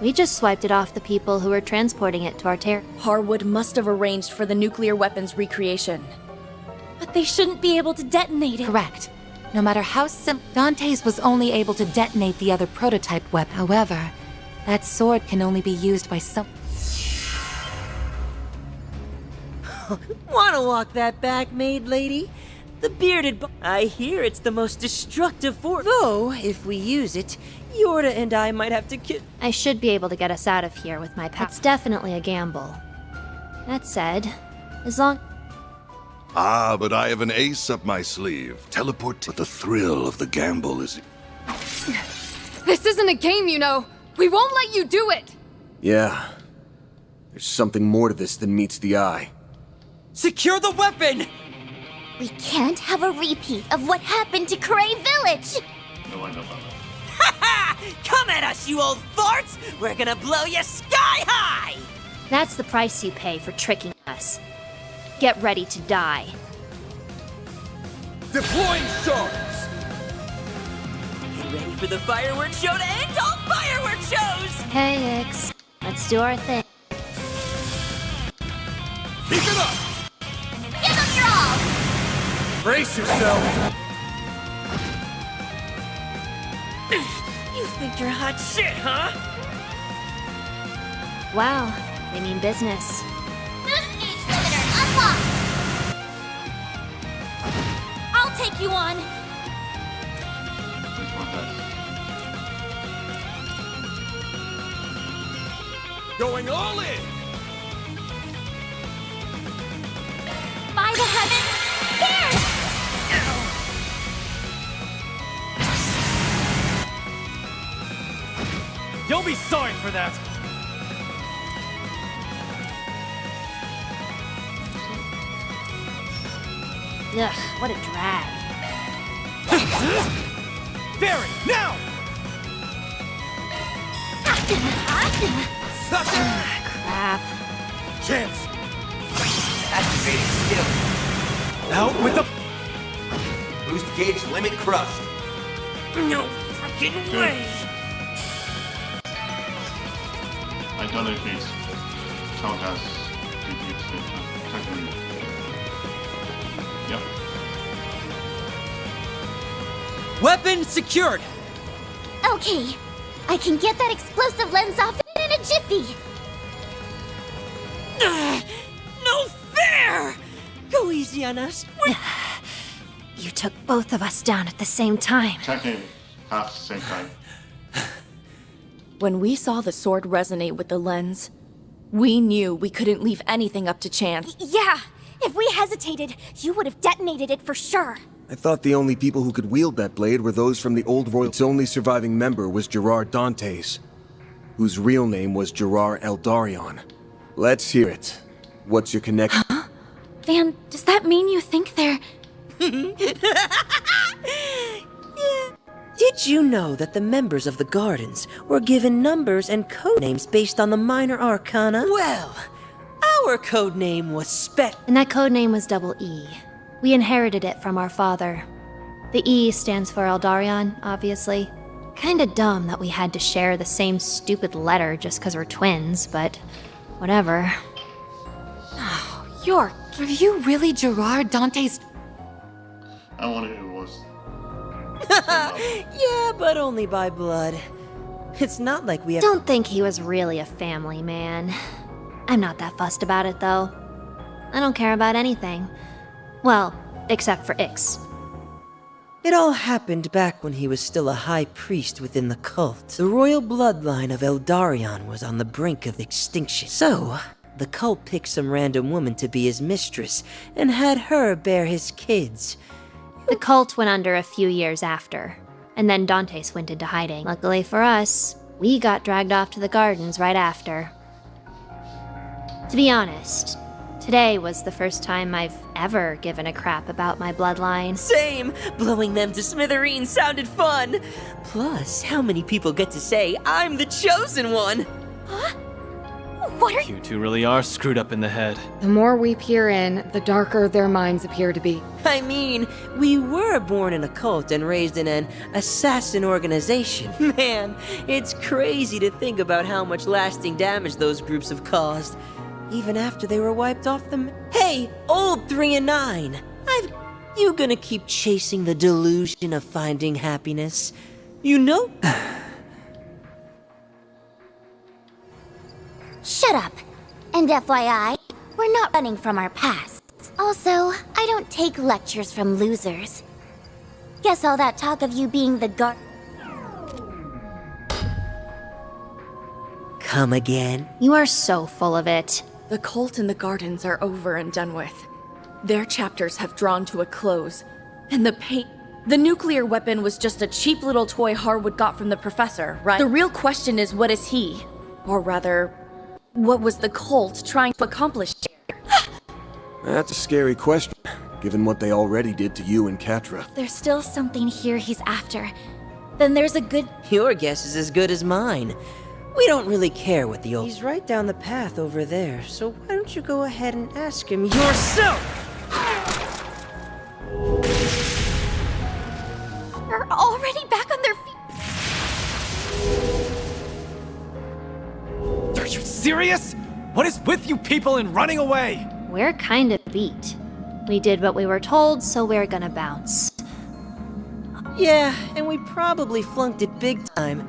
we just swiped it off the people who were transporting it to our Harwood must have arranged for the nuclear weapons recreation. But they shouldn't be able to detonate it. Correct. No matter how Dante's was only able to detonate the other prototype weapon. However, that sword can only be used by some... Wanna walk that back, maid lady? The bearded I hear it's the most destructive force. Though, if we use it, Yorda and I might have to I should be able to get us out of here with my It's definitely a gamble. That said, as long... Ah, but I have an ace up my sleeve. Teleport. But the thrill of the gamble is... This isn't a game, you know! We won't let you do it! Yeah. There's something more to this than meets the eye. Secure the weapon! We can't have a repeat of what happened to Cray Village! No, I know about that. Ha ha! Come at us, you old farts! We're gonna blow you sky high! That's the price you pay for tricking us. Get ready to die. Deploying shards! Get ready for the fireworks show to end all fireworks shows! Hey, Ix. Let's do our thing. Keep it up! Give them your all! Brace yourself! You think you're hot shit, huh? Wow, they mean business. Boost gauge limiter unlocked! I'll take you on. Which one does? Going all in! By the heavens, there! You'll be sorry for that! Ugh, what a drag. Barry, now! Sucker! Crap. Chance! Activating skill. Out with the... Boost gauge limit crushed. No freaking way! I don't know if it's Chalgas. Yep. Weapon secured! Okay, I can get that explosive lens off in a jiffy! No fair! Go easy on us. You took both of us down at the same time. Technically, half the same time. When we saw the sword resonate with the lens, we knew we couldn't leave anything up to chance. Yeah, If we hesitated, you would have detonated it for sure. I thought the only people who could wield that blade were those from the old royal. Its only surviving member was Gerard Dantes, whose real name was Gerard Eldarion. Let's hear it. What's your connection? Huh? Van, does that mean you think they're... Did you know that the members of the Gardens were given numbers and code names based on the minor arcana? Well, our code name was And that code name was Double E. We inherited it from our father. The E stands for Eldarion, obviously. Kinda dumb that we had to share the same stupid letter just because we're twins, but whatever. Oh, York, are you really Gerard Dante's... I wonder who it was. Yeah, but only by blood. It's not like we have... Don't think he was really a family man. I'm not that fussed about it, though. I don't care about anything. Well, except for Ix. It all happened back when he was still a high priest within the cult. The royal bloodline of Eldarion was on the brink of extinction. So, the cult picked some random woman to be his mistress and had her bear his kids. The cult went under a few years after, and then Dantes went into hiding. Luckily for us, we got dragged off to the gardens right after. To be honest, today was the first time I've ever given a crap about my bloodline. Same! Blowing them to smithereens sounded fun! Plus, how many people get to say, I'm the chosen one? Huh? What are You two really are screwed up in the head. The more we peer in, the darker their minds appear to be. I mean, we were born in a cult and raised in an assassin organization. Man, it's crazy to think about how much lasting damage those groups have caused. Even after they were wiped off them. Hey, old 3 and 9! You gonna keep chasing the delusion of finding happiness? You know? Shut up. And FYI, we're not running from our pasts. Also, I don't take lectures from losers. Guess all that talk of you being the Come again? You are so full of it. The cult and the gardens are over and done with. Their chapters have drawn to a close, and the nuclear weapon was just a cheap little toy Harwood got from the professor, right? The real question is, what is he? Or rather, what was the cult trying to accomplish here? That's a scary question, given what they already did to you and Catra. There's still something here he's after. Then there's a good... Your guess is as good as mine. We don't really care what the old... He's right down the path over there, so why don't you go ahead and ask him yourself? They're already back on their feet. Are you serious? What is with you people and running away? We're kind of beat. We did what we were told, so we're gonna bounce. Yeah, and we probably flunked it big time.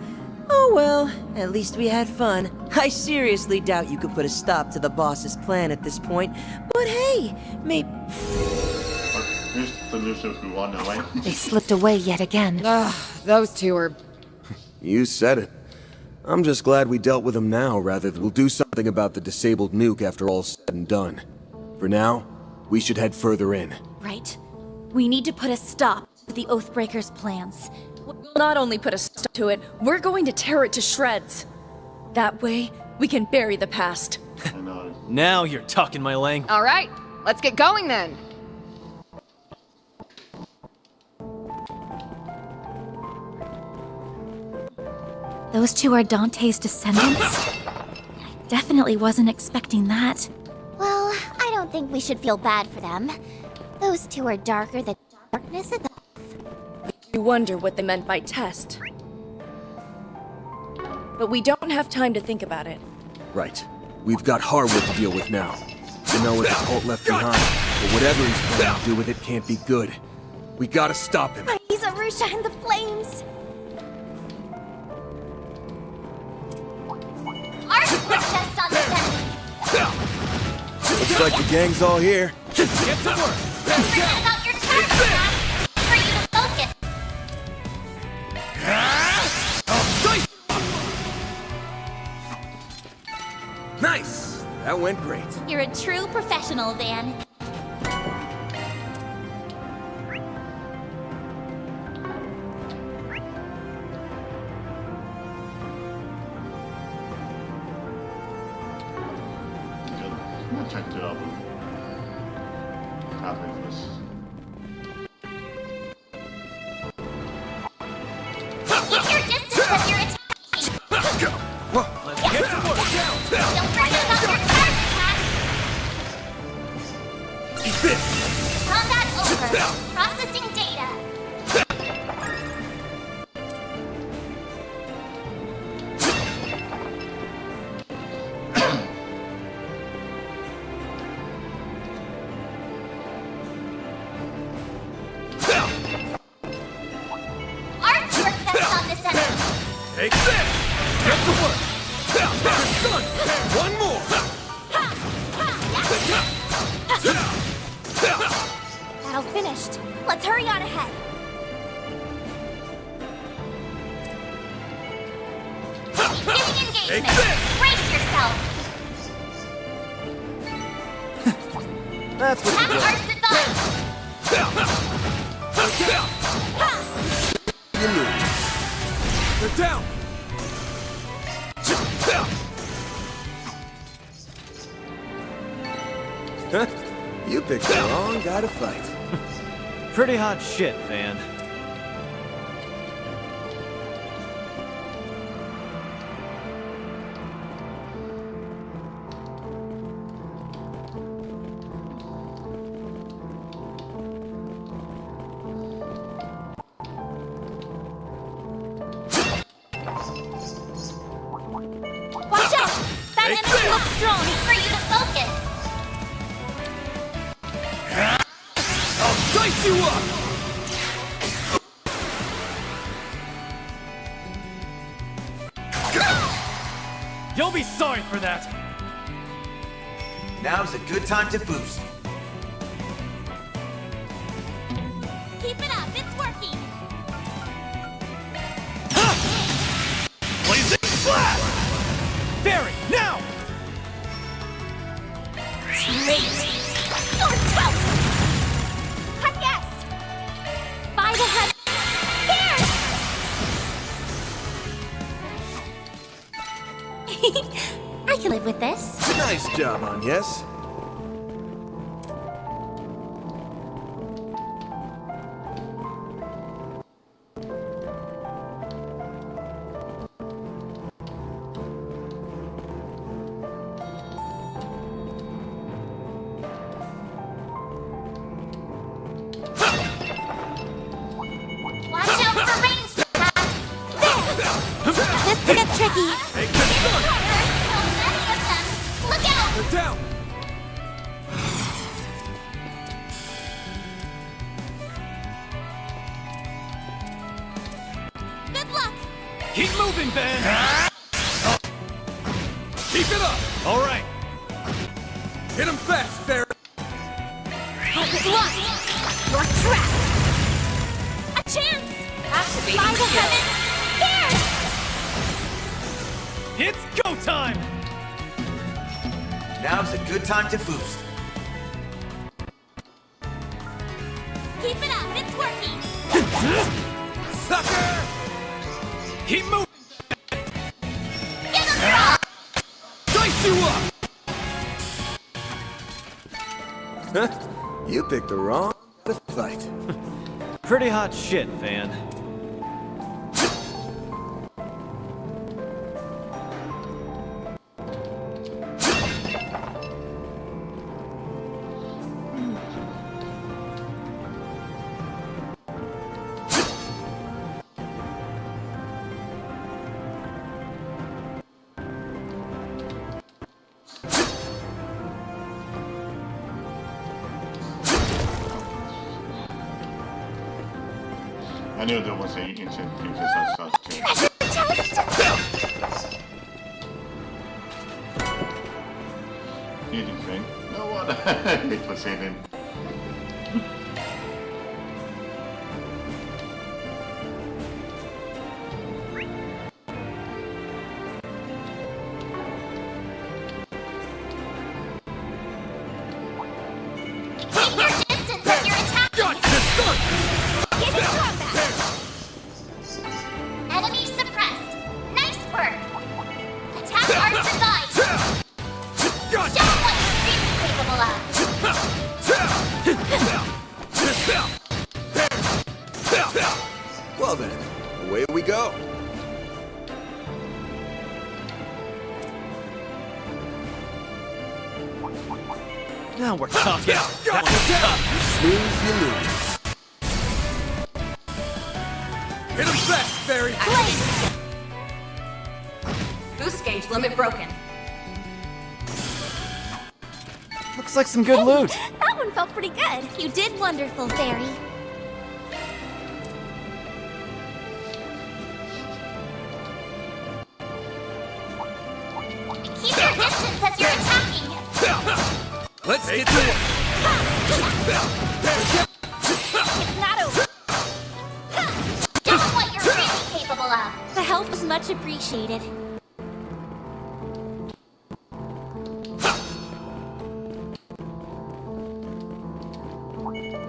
Oh well, at least we had fun. I seriously doubt you could put a stop to the boss's plan at this point, but hey, maybe... Here's the loser who won away. They slipped away yet again. Those two are... You said it. I'm just glad we dealt with them now, rather than we'll do something about the disabled nuke after all's said and done. For now, we should head further in. Right. We need to put a stop to the Oathbreakers' plans. We'll not only put a stop to it, we're going to tear it to shreds. That way, we can bury the past. I know. Now you're talking my language. All right, let's get going then. Those two are Dante's descendants? I definitely wasn't expecting that. Well, I don't think we should feel bad for them. Those two are darker than darkness itself. You wonder what they meant by test. But we don't have time to think about it. Right. We've got Harwood to deal with now. To know what the cult left behind. But whatever he's planning to do with it can't be good. We gotta stop him. Raise Arusha and the flames! Test on this enemy. Looks like the gang's all here. Get to work! Forget about your task, for you to focus. Nice! That went great. You're a true professional, Van. I'm gonna check the other topic first. Keep your distance as you're attacking. Let's get to work. Don't forget about your card attack. Eat this. Combat over. Processing data. Artwork that's on this enemy. Take this. Get to work. Done. One more. Battle finished. Let's hurry on ahead. Beginning Take engagement. this. Brace yourself. That's what you Have do. art's advice. You move. They're down. You picked the wrong guy to fight. Pretty hot shit, Van. Watch out! That enemy looks strong. For you to focus. I'll dice you up. You'll be sorry for that. Now's a good time to boost. Keep it up. It's working. Blazing flat. Barry, now! Great! You're toast! Hot yes! By the head! Here! I can live with this. Nice job, Agnes. Watch out for ranged attacks. This could get tricky. Take this gun. So many of them. Look out. They're down. Good luck! Keep moving, Van! Keep it up. All right. Hit him fast, Barry. Target locked! You're trapped! A chance! Activating By the skill. heavens! Here! It's go time! Now's a good time to boost. Keep it up. It's working. Sucker. Keep moving! Give him drop. Dice you up. You picked the wrong guy to fight. Pretty hot shit, Van. I knew there was an instant because I saw it too. Hidden thing. No one. It was hidden. Keep your distance as you're attacking. Got this gun. Get in combat. Enemy suppressed. Nice work. Attack arts advised. Got Show what you're Now we're talking. That was tough. Snooze, you lose. Hit him fast, Barry! Boost gauge limit broken. Looks like some good loot. That one felt pretty good. You did wonderful, Fairy. Keep your distance as you're attacking. Let's get to it! It's not over. Show them what you're really capable of. The help is much appreciated.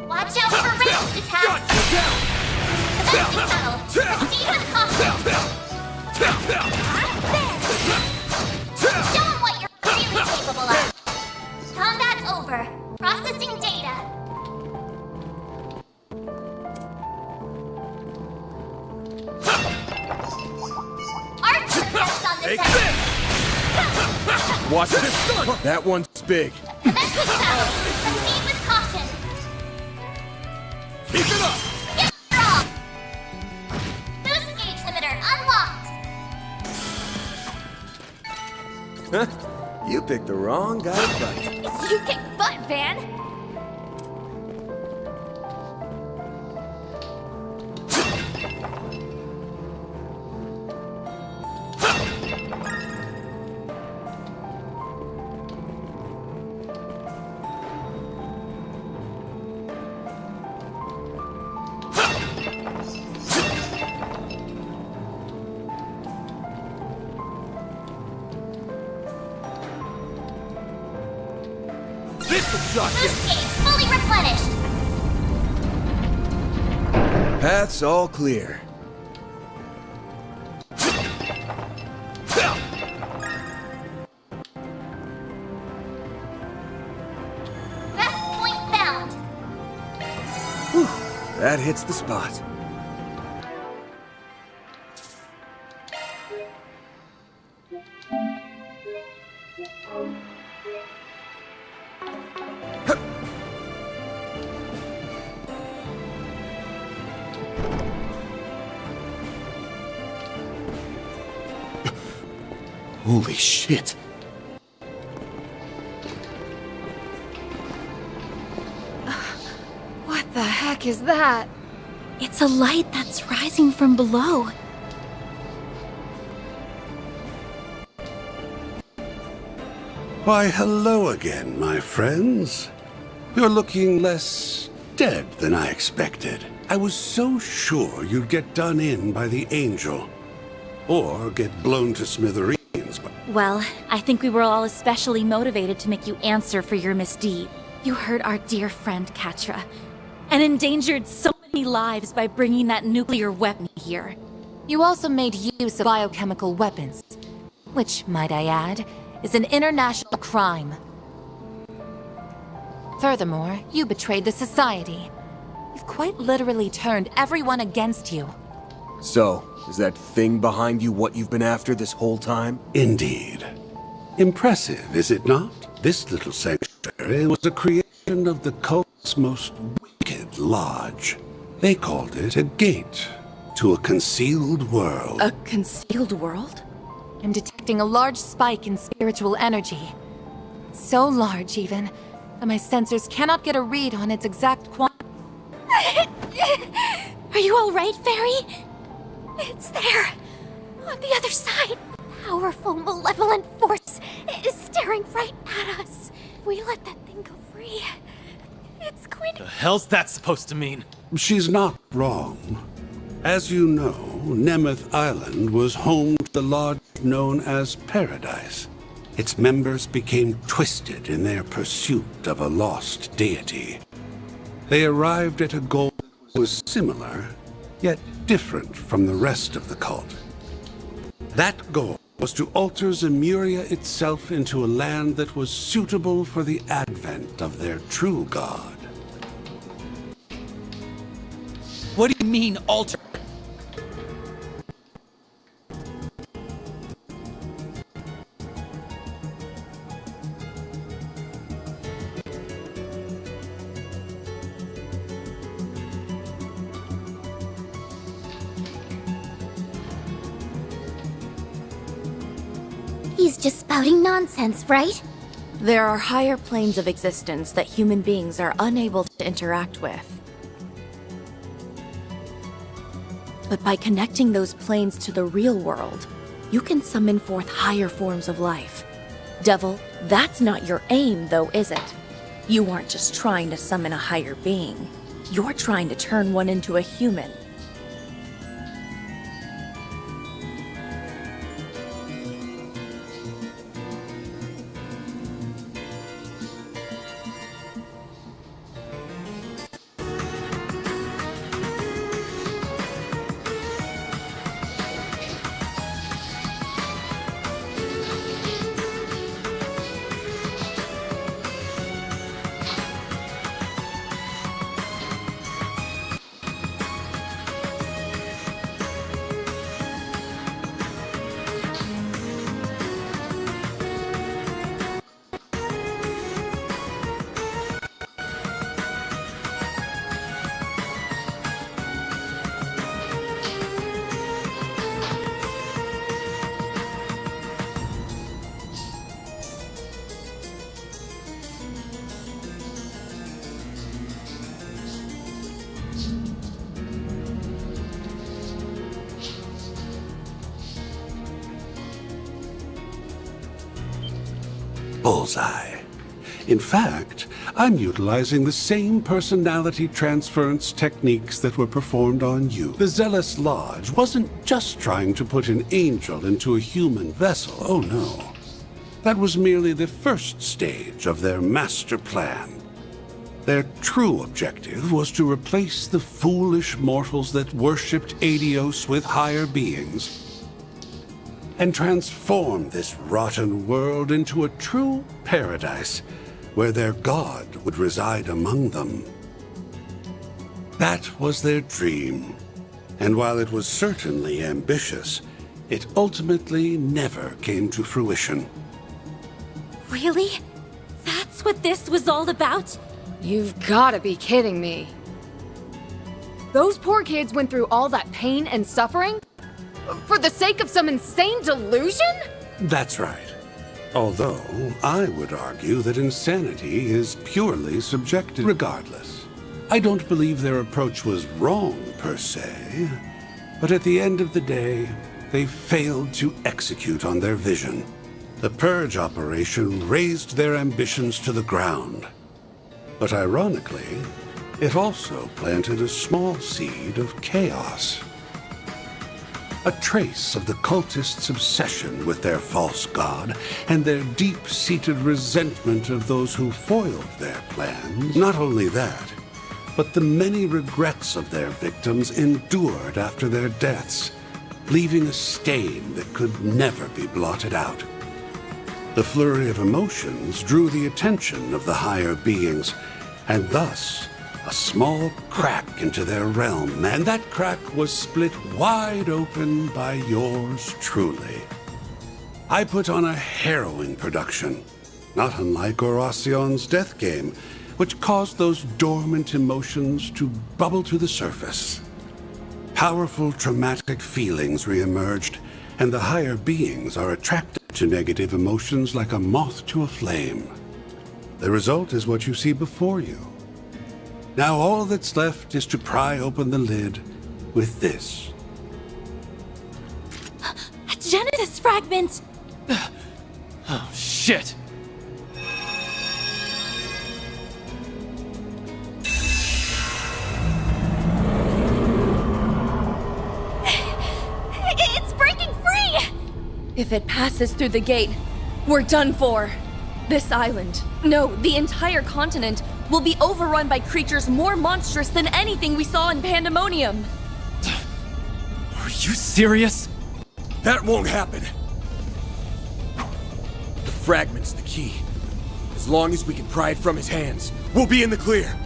Watch out for ranged attacks. Defensive tunnel. Proceed with caution. Show them what you're really capable of. Combat's over. Processing data. Archer rests on the center. Watch it. That one's big. Defensive tunnel. Proceed with caution. Keep it up! Get strong. Boost gauge limiter unlocked. You picked the wrong guy to fight. You kick butt, Van. Boost gauge fully replenished. Path's all clear. Best point found. Whew, that hits the spot. Holy shit. What the heck is that? It's a light that's rising from below. Why, hello again, my friends. You're looking less dead than I expected. I was so sure you'd get done in by the Angel. Or get blown to smithereens. Well, I think we were all especially motivated to make you answer for your misdeed. You hurt our dear friend Katra, and endangered so many lives by bringing that nuclear weapon here. You also made use of biochemical weapons, which, might I add, is an international crime. Furthermore, you betrayed the Society. You've quite literally turned everyone against you. So, is that thing behind you what you've been after this whole time? Indeed. Impressive, is it not? This little sanctuary was a creation of the cult's most wicked lodge. They called it a gate to a concealed world. A concealed world? I'm detecting a large spike in spiritual energy. So large, even, that my sensors cannot get a read on its exact quantity. Are you all right, Fairy? It's there, on the other side. Powerful, malevolent force is staring right at us. If we let that thing go free, it's going to... The hell's that supposed to mean? She's not wrong. As you know, Nemeth Island was home to the lodge known as Paradise. Its members became twisted in their pursuit of a lost deity. They arrived at a goal that was similar, yet different from the rest of the cult. That goal was to alter Zemuria itself into a land that was suitable for the advent of their true god. What do you mean, alter? He's just spouting nonsense, right? There are higher planes of existence that human beings are unable to interact with. But by connecting those planes to the real world, you can summon forth higher forms of life. Devil, that's not your aim, though, is it? You aren't just trying to summon a higher being. You're trying to turn one into a human. Bullseye. In fact, I'm utilizing the same personality transference techniques that were performed on you. The Zealous Lodge wasn't just trying to put an angel into a human vessel, oh no. That was merely the first stage of their master plan. Their true objective was to replace the foolish mortals that worshipped Adios with higher beings and transform this rotten world into a true paradise where their god would reside among them. That was their dream, and while it was certainly ambitious, it ultimately never came to fruition. Really? That's what this was all about? You've gotta be kidding me. Those poor kids went through all that pain and suffering? For the sake of some insane delusion? That's right. Although, I would argue that insanity is purely subjective regardless. I don't believe their approach was wrong, per se, but at the end of the day, they failed to execute on their vision. The Purge operation razed their ambitions to the ground. But ironically, it also planted a small seed of chaos. A trace of the cultists' obsession with their false god and their deep-seated resentment of those who foiled their plans. Not only that, but the many regrets of their victims endured after their deaths, leaving a stain that could never be blotted out. The flurry of emotions drew the attention of the higher beings, and thus a small crack into their realm, and that crack was split wide open by yours truly. I put on a harrowing production, not unlike Oracion's death game, which caused those dormant emotions to bubble to the surface. Powerful traumatic feelings reemerged, and the higher beings are attracted to negative emotions like a moth to a flame. The result is what you see before you. Now all that's left is to pry open the lid with this. A Genesis fragment! Oh, shit! It's breaking free! If it passes through the gate, we're done for. This island, no, the entire continent, will be overrun by creatures more monstrous than anything we saw in Pandemonium. Are you serious? That won't happen. The fragment's the key. As long as we can pry it from his hands, we'll be in the clear.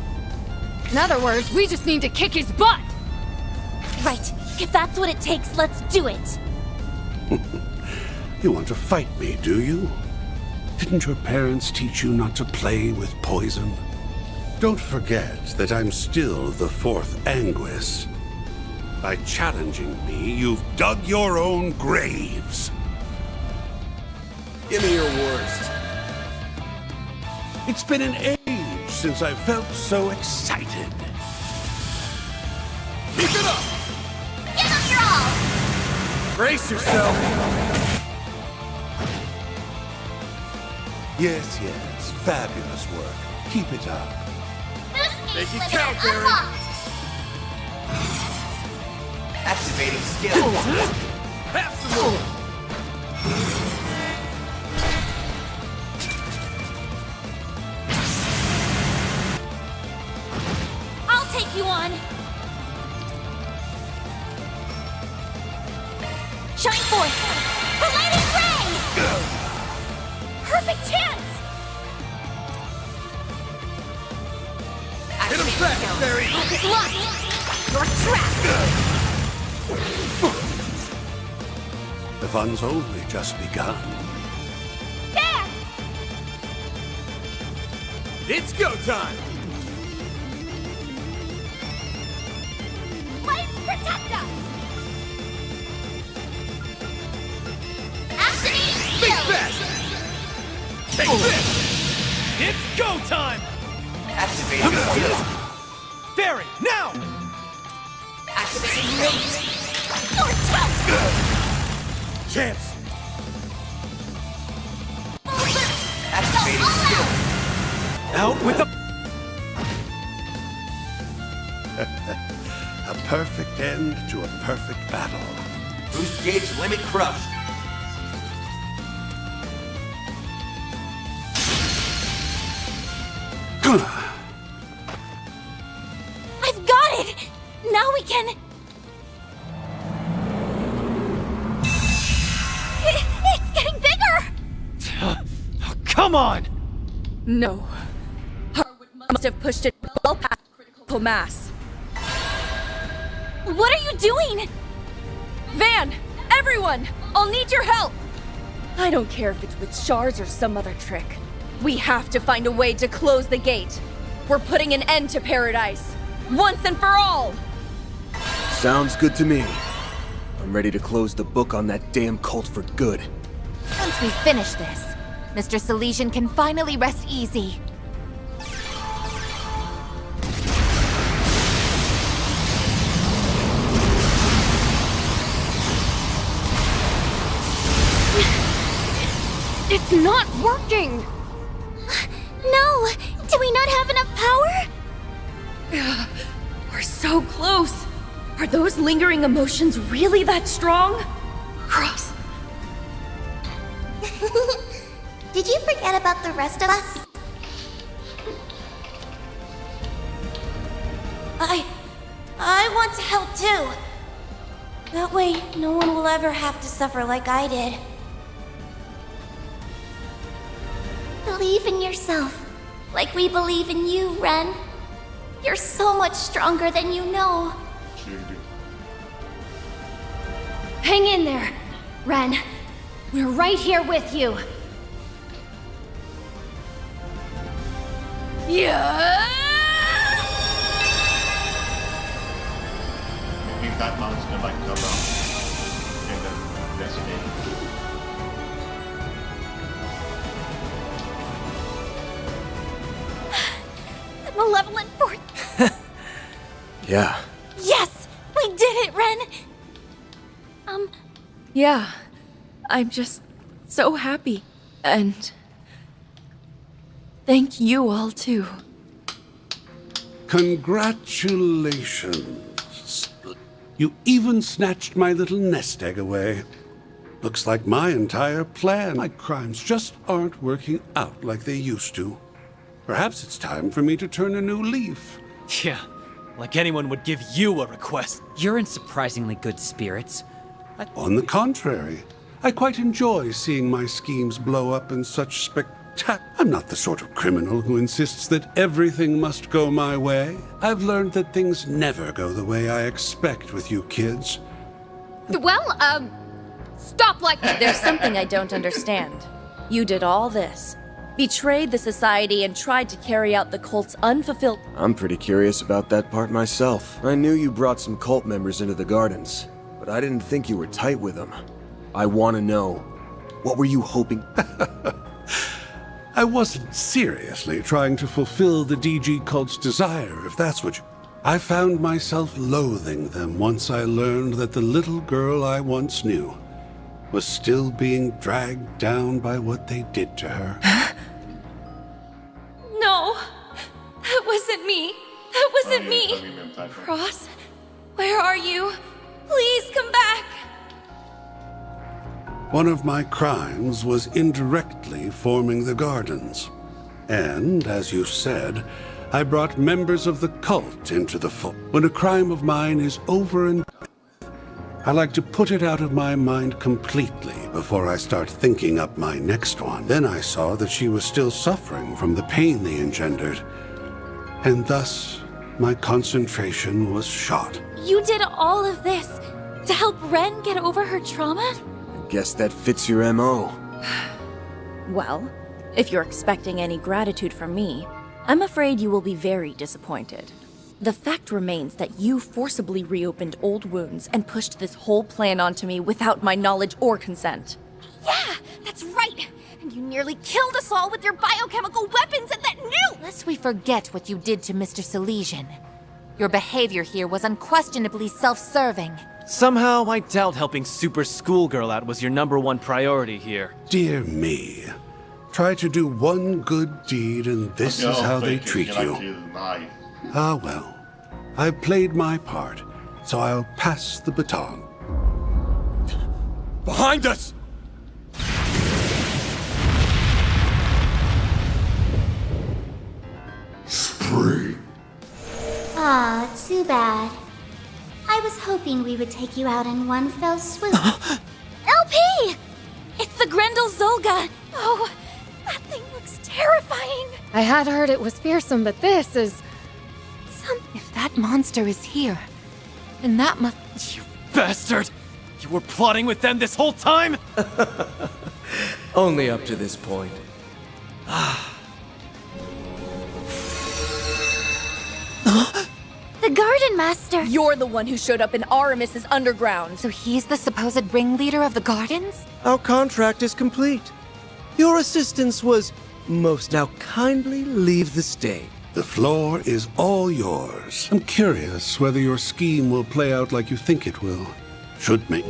In other words, we just need to kick his butt! Right. If that's what it takes, let's do it. You want to fight me, do you? Didn't your parents teach you not to play with poison? Don't forget that I'm still the fourth Anguis. By challenging me, you've dug your own graves. Give me your worst. It's been an age since I felt so excited. Keep it up! Give them your all! Brace yourself! Yes, yes. Fabulous work. Keep it up. Make it count, Barry! Activating skill. Have some more! I'll take you on. Shine forth! Relating ray! Perfect chance! Hit him fast, Barry! Locked! You're trapped! The fun's only just begun. There! It's go time! Lights protect us! Think fast! Take this! It's go time! Activating skill. Barry, now! Activating rate. Chance! Activating skill. Out with the... A perfect end to a perfect battle. Boost gauge limit crushed. I've got it! Now we can... It's getting bigger! Come on! No. Harwood must have pushed it well past critical mass. What are you doing? Van! Everyone! I'll need your help! I don't care if it's with shards or some other trick. We have to find a way to close the gate. We're putting an end to Paradise. Once and for all! Sounds good to me. I'm ready to close the book on that damn cult for good. Once we finish this, Mr. Salesian can finally rest easy. It's not working! No! Do we not have enough power? We're so close. Are those lingering emotions really that strong? Cross. Did you forget about the rest of us? I want to help too. That way, no one will ever have to suffer like I did. Believe in yourself, like we believe in you, Ren. You're so much stronger than you know. Hang in there, Ren. We're right here with you. Yeah! I think that mountain's gonna like come up and then investigate. The malevolent force. Yeah. Yes! We did it, Ren! Yeah. I'm just so happy. And thank you all too. Congratulations. You even snatched my little nest egg away. Looks like my entire plan. My crimes just aren't working out like they used to. Perhaps it's time for me to turn a new leaf. Yeah, like anyone would give you a request. You're in surprisingly good spirits. On the contrary, I quite enjoy seeing my schemes blow up in such I'm not the sort of criminal who insists that everything must go my way. I've learned that things never go the way I expect with you kids. Well, stop like that. There's something I don't understand. You did all this, betrayed the society, and tried to carry out the cult's unfulfilled... I'm pretty curious about that part myself. I knew you brought some cult members into the gardens, but I didn't think you were tight with them. I want to know, What were you hoping? I wasn't seriously trying to fulfill the DG cult's desire, if that's what you... I found myself loathing them once I learned that the little girl I once knew was still being dragged down by what they did to her. No, that wasn't me. That wasn't me. Cross, where are you? Please come back. One of my crimes was indirectly forming the gardens. And, as you said, I brought members of the cult into the fold. When a crime of mine is over and I like to put it out of my mind completely before I start thinking up my next one. Then I saw that she was still suffering from the pain they engendered. And thus, my concentration was shot. You did all of this to help Ren get over her trauma? Guess that fits your MO. Well, if you're expecting any gratitude from me, I'm afraid you will be very disappointed. The fact remains that you forcibly reopened old wounds and pushed this whole plan onto me without my knowledge or consent. Yeah, that's right! And you nearly killed us all with your biochemical weapons and that new— Lest we forget what you did to Mr. Silesian. Your behavior here was unquestionably self-serving. Somehow, I doubt helping Super Schoolgirl out was your #1 priority here. Dear me. Try to do one good deed and this is how they treat you. Ah well. I've played my part, so I'll pass the baton. Behind us! Spree. Aw, too bad. I was hoping we would take you out in one fell swoop. LP! It's the Grendel Zolga! Oh, that thing looks terrifying! I had heard it was fearsome, but this is... If that monster is here, then that must... You bastard! You were plotting with them this whole time?! Only up to this point. The Garden Master! You're the one who showed up in Aramis's underground! So he's the supposed ringleader of the Gardens? Our contract is complete. Your assistance was most. Now kindly leave the stage. The floor is all yours. I'm curious whether your scheme will play out like you think it will. Should make.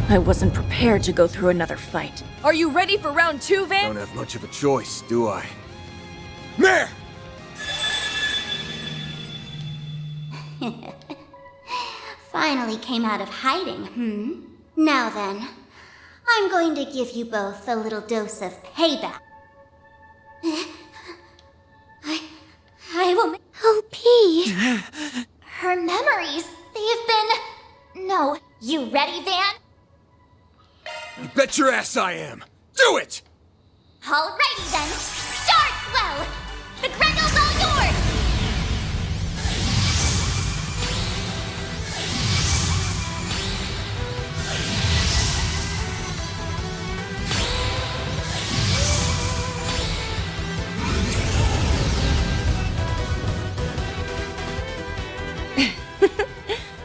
I wasn't prepared to go through another fight. Are you ready for round 2, Van? Don't have much of a choice, do I? Mare! Finally came out of hiding, Now then, I'm going to give you both a little dose of payback. I will make... LP! Her memories, they've been... No, you ready, Van? You bet your ass I am! Do it! Alrighty then, start well! The Grendel's all yours!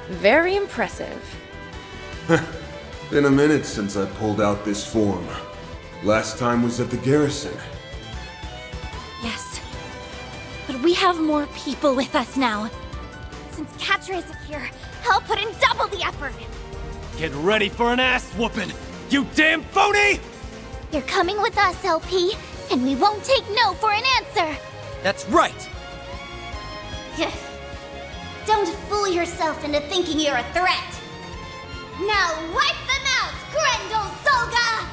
Very impressive. Been a minute since I pulled out this form. Last time was at the garrison. Yes. But we have more people with us now. Since Catra isn't here, I'll put in double the effort. Get ready for an ass whooping, you damn phony! You're coming with us, LP, and we won't take no for an answer. That's right! Don't fool yourself into thinking you're a threat. Now wipe them out, Grendel Zolga!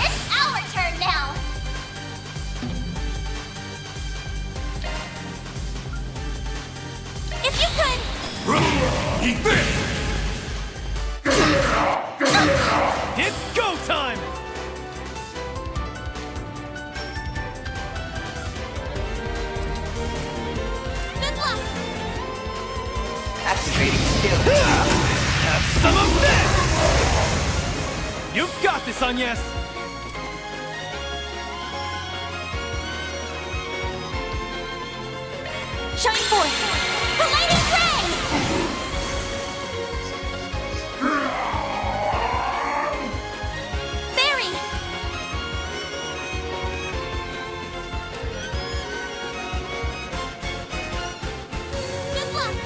It's our turn now! If you could... Eat this! It's go time! Good luck! You've got this, Agnes! Shine forth! The Lady Ray! Fairy! Good luck!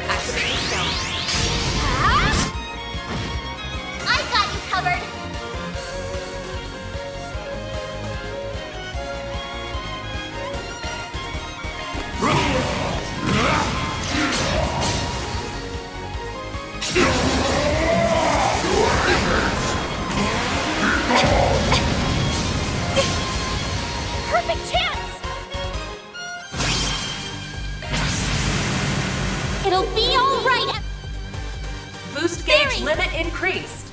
Activating spell. I got you covered. Perfect chance! It'll be all right. Boost gauge limit increased.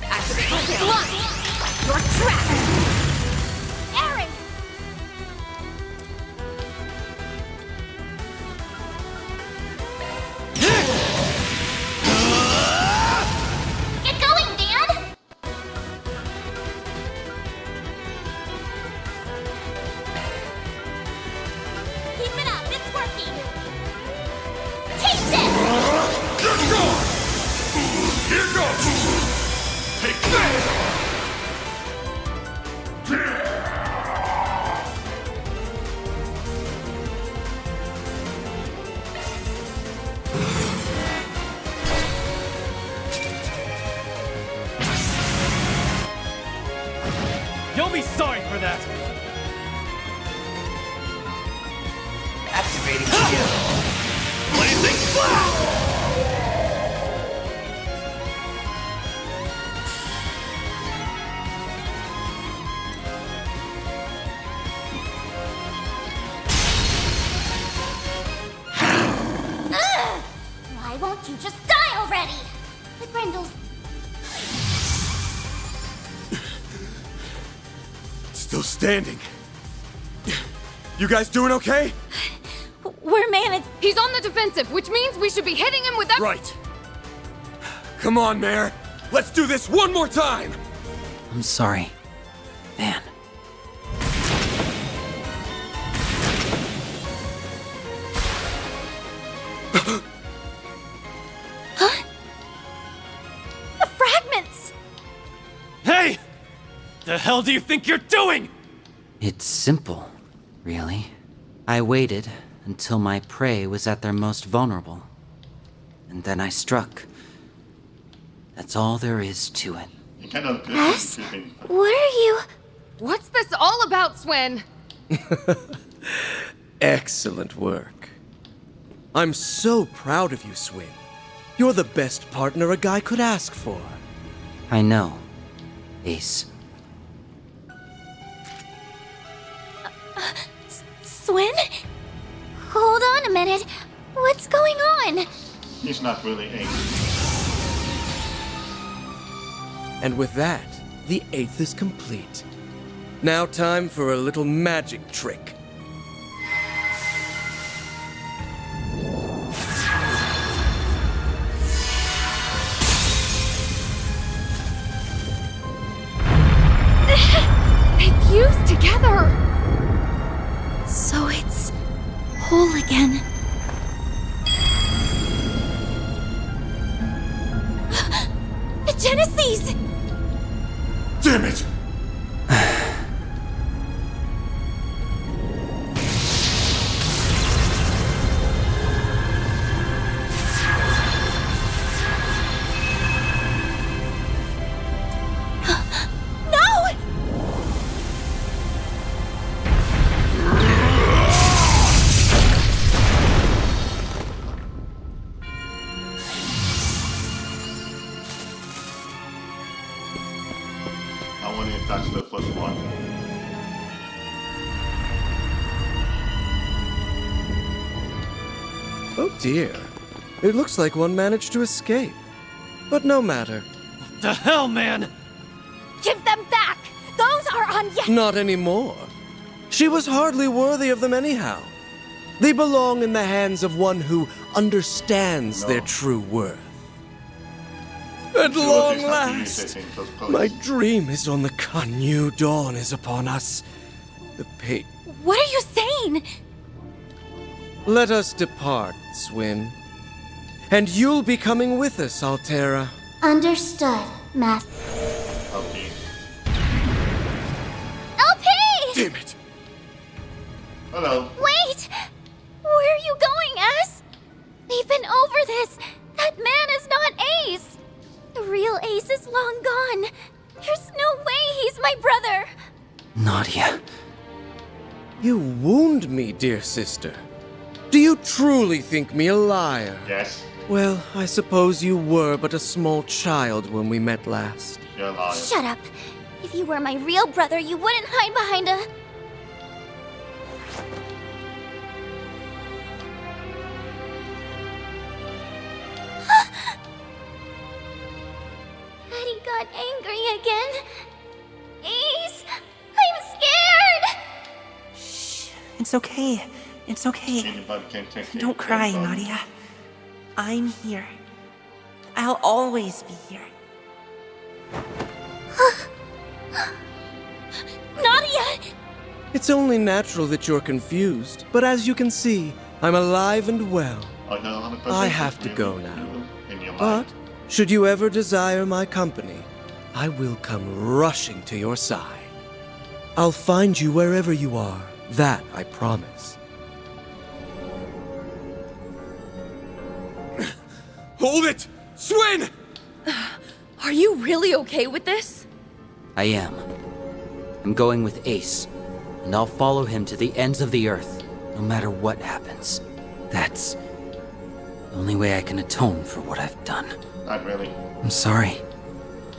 Activating spell. Block! You're trapped! Aaron! Get going, Dad! Keep it up, it's working! Take this! Let's go! Here goes! Take that! You'll be sorry for that! Activating skill. Blazing Flash! Ugh! Why won't you just die already? The Grendels. Still standing. You guys doing okay? We're managed. He's on the defensive, which means we should be hitting him with that. Right. Come on, Mare. Let's do this one more time! I'm sorry. Van. The fragments! Hey! The hell do you think you're doing? It's simple, really. I waited until my prey was at their most vulnerable. And then I struck. That's all there is to it. You kind of Yes? What are you? What's this all about, Swen? Excellent work. I'm so proud of you, Swin. You're the best partner a guy could ask for. I know, Ace. Swin? Hold on a minute. What's going on? He's not really angry. And with that, the 8th is complete. Now time for a little magic trick. They fused together. So it's whole again. The Genesis! Damn it! I wonder if that's the first one. Oh dear. It looks like one managed to escape. But no matter. What the hell, man? Give them back! Those are on Not anymore. She was hardly worthy of them anyhow. They belong in the hands of one who understands their true worth. At long last, my dream is on the con. New dawn is upon us. The pain. What are you saying? Let us depart, Swin. And you'll be coming with us, Altera. Understood, Master. Okay. LP! Damn it! Hello. Wait! Where are you going, Ace? We've been over this. That man is not Ace. The real Ace is long gone. There's no way he's my brother. Nadia. You wound me, dear sister. Do you truly think me a liar? Yes. Well, I suppose you were but a small child when we met last. You're a liar. Shut up. If you were my real brother, you wouldn't hide behind a... Eddie got angry again. Ace, I'm scared! It's okay. It's okay. Anybody can take it. Don't cry, Nadia. I'm here. I'll always be here. Nadia! It's only natural that you're confused, but as you can see, I'm alive and well. I have to go now. But, should you ever desire my company, I will come rushing to your side. I'll find you wherever you are, that I promise. Hold it! Swin! Are you really okay with this? I am. I'm going with Ace, and I'll follow him to the ends of the earth, no matter what happens. That's the only way I can atone for what I've done. Not really. I'm sorry,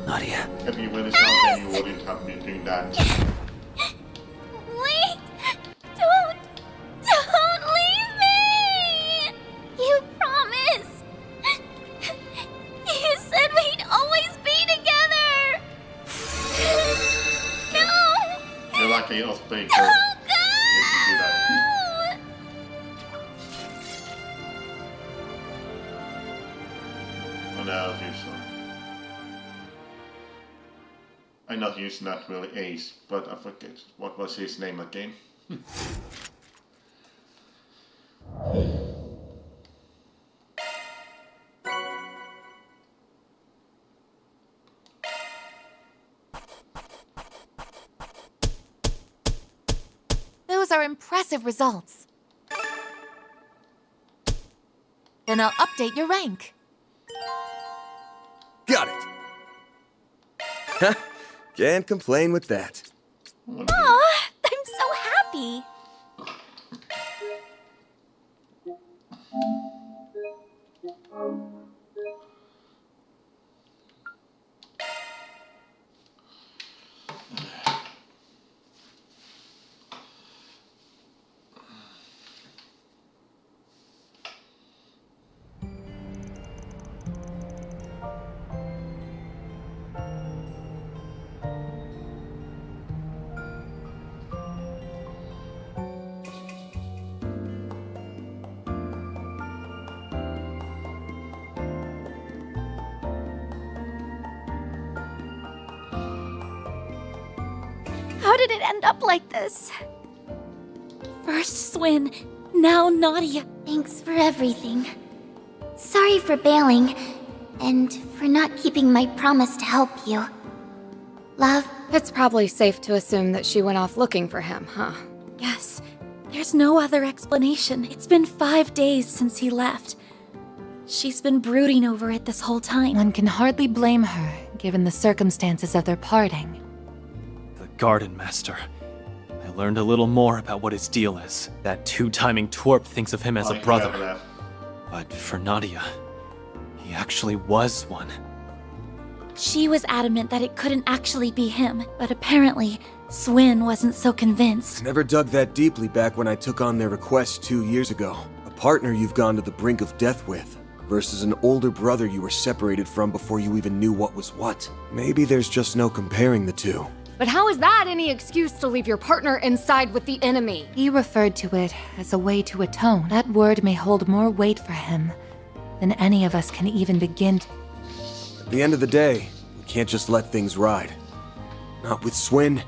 Nadia. If you really saw then you wouldn't have been doing that. Wait! Don't leave me! You promised! You said we'd always be together! No! You're like a off-breaker. Don't If you do that. Oh no, he's I know he's not really Ace, but I forget what was his name again. Those are impressive results. Then I'll update your rank. Got it. Huh? Can't complain with that. Aw, I'm so happy. How did it end up like this? First Swin, now Nadia. Thanks for everything. Sorry for bailing, and for not keeping my promise to help you. Love? It's probably safe to assume that she went off looking for him, huh? Yes, there's no other explanation. It's been 5 days since he left. She's been brooding over it this whole time. One can hardly blame her, given the circumstances of their parting. The Garden Master. I learned a little more about what his deal is. That two-timing twerp thinks of him as a brother. But for Nadia, he actually was one. She was adamant that it couldn't actually be him, but apparently, Swin wasn't so convinced. Never dug that deeply back when I took on their request 2 years ago. A partner you've gone to the brink of death with, versus an older brother you were separated from before you even knew what was what. Maybe there's just no comparing the two. But how is that any excuse to leave your partner inside with the enemy? He referred to it as a way to atone. That word may hold more weight for him than any of us can even begin to. At the end of the day, we can't just let things ride. Not with Swin,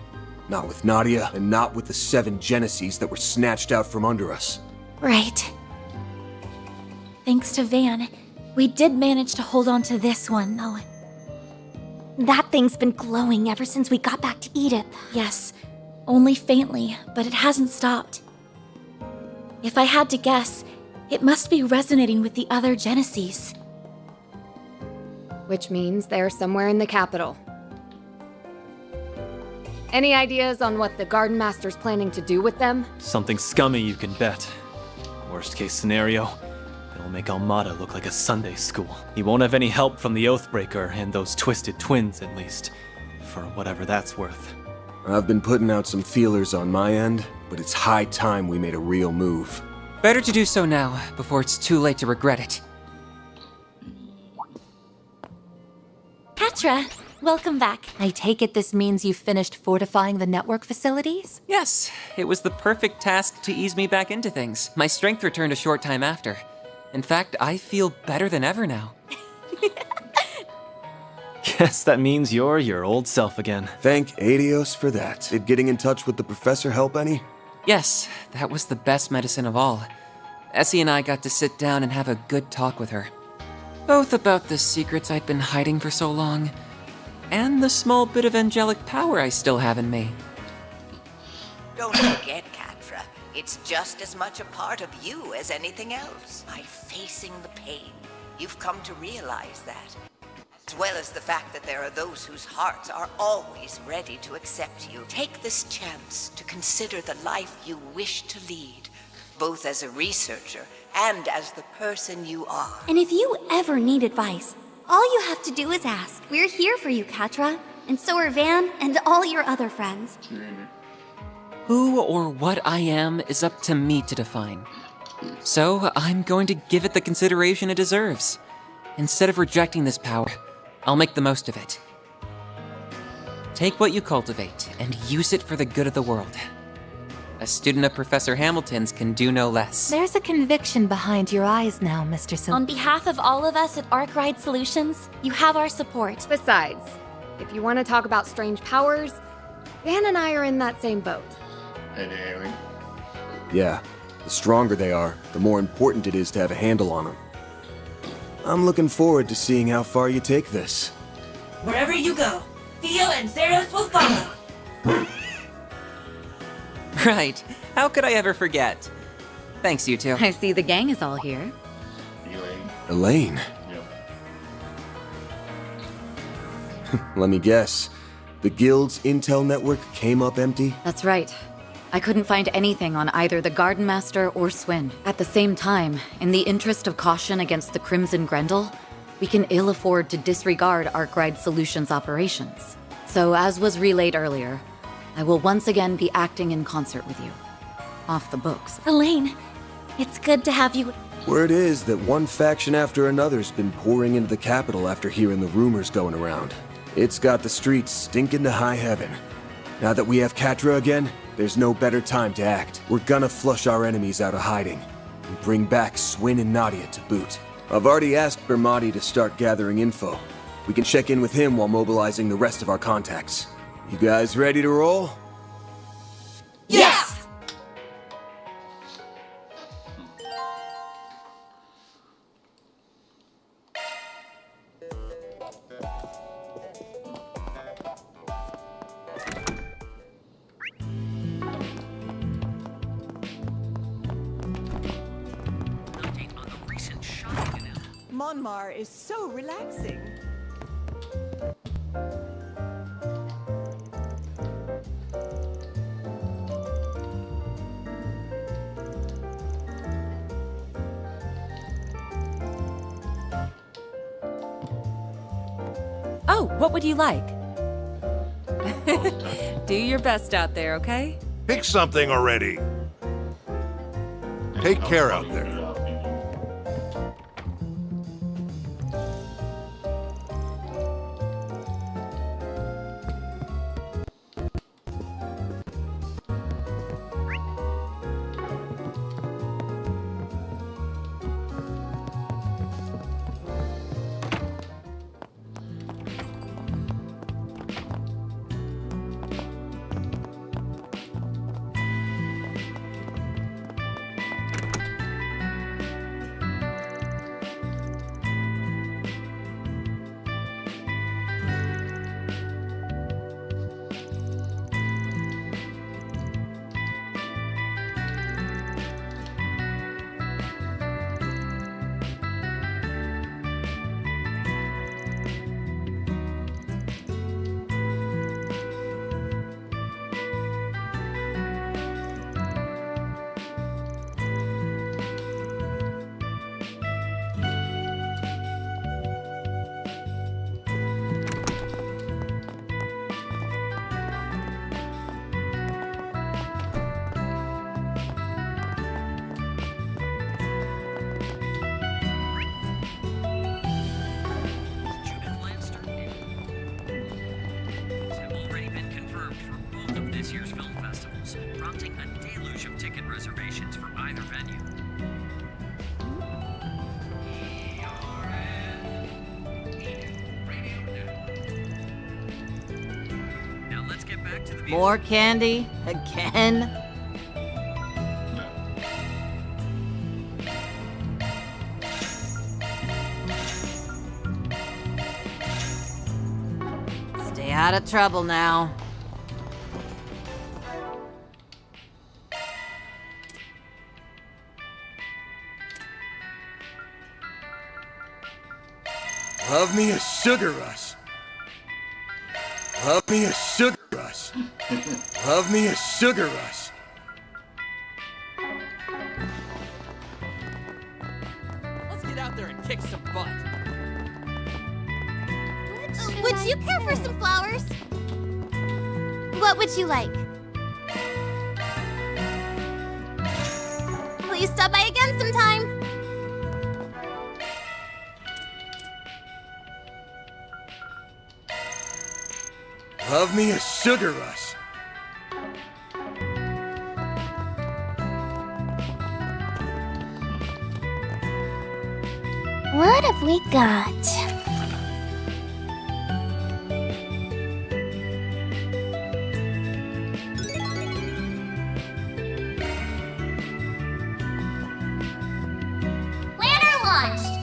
not with Nadia, and not with the 7 Genesis that were snatched out from under us. Right. Thanks to Van, we did manage to hold on to this one, though. That thing's been glowing ever since we got back to Edith. Yes, only faintly, but it hasn't stopped. If I had to guess, it must be resonating with the other Genesis. Which means they're somewhere in the capital. Any ideas on what the Garden Master's planning to do with them? Something scummy, you can bet. Worst case scenario, it'll make Almada look like a Sunday school. He won't have any help from the Oathbreaker and those twisted twins, at least. For whatever that's worth. I've been putting out some feelers on my end, but it's high time we made a real move. Better to do so now, before it's too late to regret it. Petra, welcome back. I take it this means you've finished fortifying the network facilities? Yes, it was the perfect task to ease me back into things. My strength returned a short time after. In fact, I feel better than ever now. Guess that means you're your old self again. Thank Adios for that. Did getting in touch with the professor help any? Yes, that was the best medicine of all. Essie and I got to sit down and have a good talk with her. Both about the secrets I'd been hiding for so long, and the small bit of angelic power I still have in me. Don't forget, Catra, it's just as much a part of you as anything else. By facing the pain, you've come to realize that. As well as the fact that there are those whose hearts are always ready to accept you. Take this chance to consider the life you wish to lead, both as a researcher and as the person you are. And if you ever need advice, all you have to do is ask. We're here for you, Catra. And so are Van and all your other friends. Who or what I am is up to me to define. So I'm going to give it the consideration it deserves. Instead of rejecting this power, I'll make the most of it. Take what you cultivate and use it for the good of the world. A student of Professor Hamilton's can do no less. There's a conviction behind your eyes now, Mr. Sil. On behalf of all of us at Arkwright Solutions, you have our support. Besides, if you want to talk about strange powers, Van and I are in that same boat. And Aaron. Yeah, the stronger they are, the more important it is to have a handle on them. I'm looking forward to seeing how far you take this. Wherever you go, Theo and Zeros will follow. Right. How could I ever forget? Thanks, you two. I see the gang is all here. Elaine? Yep. Let me guess. The Guild's intel network came up empty? That's right. I couldn't find anything on either the Garden Master or Swin. At the same time, in the interest of caution against the Crimson Grendel, we can ill afford to disregard Arkwright Solutions operations. So, as was relayed earlier, I will once again be acting in concert with you. Off the books. Elaine, it's good to have you. Word is that one faction after another's been pouring into the capital after hearing the rumors going around. It's got the streets stinking to high heaven. Now that we have Catra again, there's no better time to act. We're gonna flush our enemies out of hiding, and bring back Swin and Nadia to boot. I've already asked Bermati to start gathering info. We can check in with him while mobilizing the rest of our contacts. You guys ready to roll? Yes! Monmar is so relaxing. Oh, what would you like? Do your best out there, okay? Pick something already. Take care out there. More candy? Again? Stay out of trouble now. Love me a sugar rush. Love me a sugar rush. Love me a sugar rush. Let's get out there and kick some butt. Would you care for some flowers? What would you like? Please stop by again sometime. Love me a sugar rush. What have we got? Planner launched!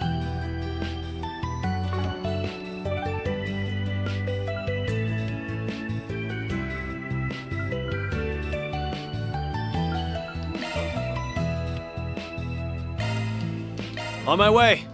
On my way.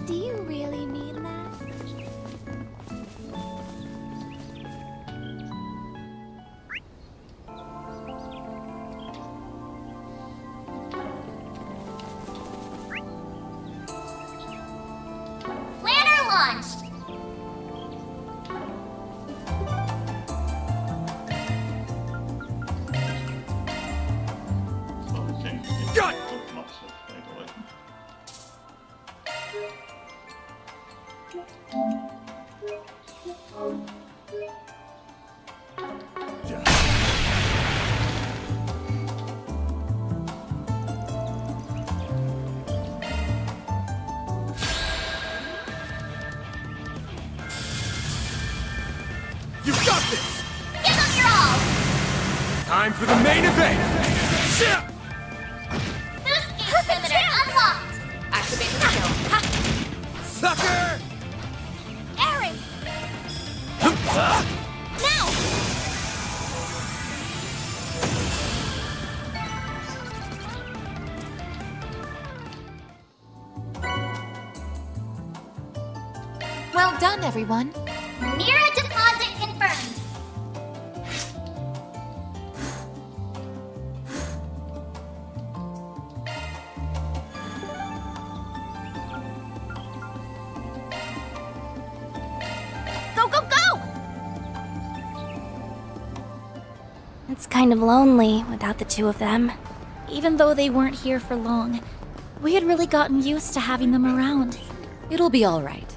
Do you really mean that? Planner launched! Got You got this! Give them your all! Time for the main event! Shit! Boost gauge perimeter unlocked! Activate the shield. Sucker! Aaron! Now! Well done, everyone. Mira deposit confirmed. Go, go, go! It's kind of lonely without the two of them. Even though they weren't here for long, we had really gotten used to having them around. It'll be all right.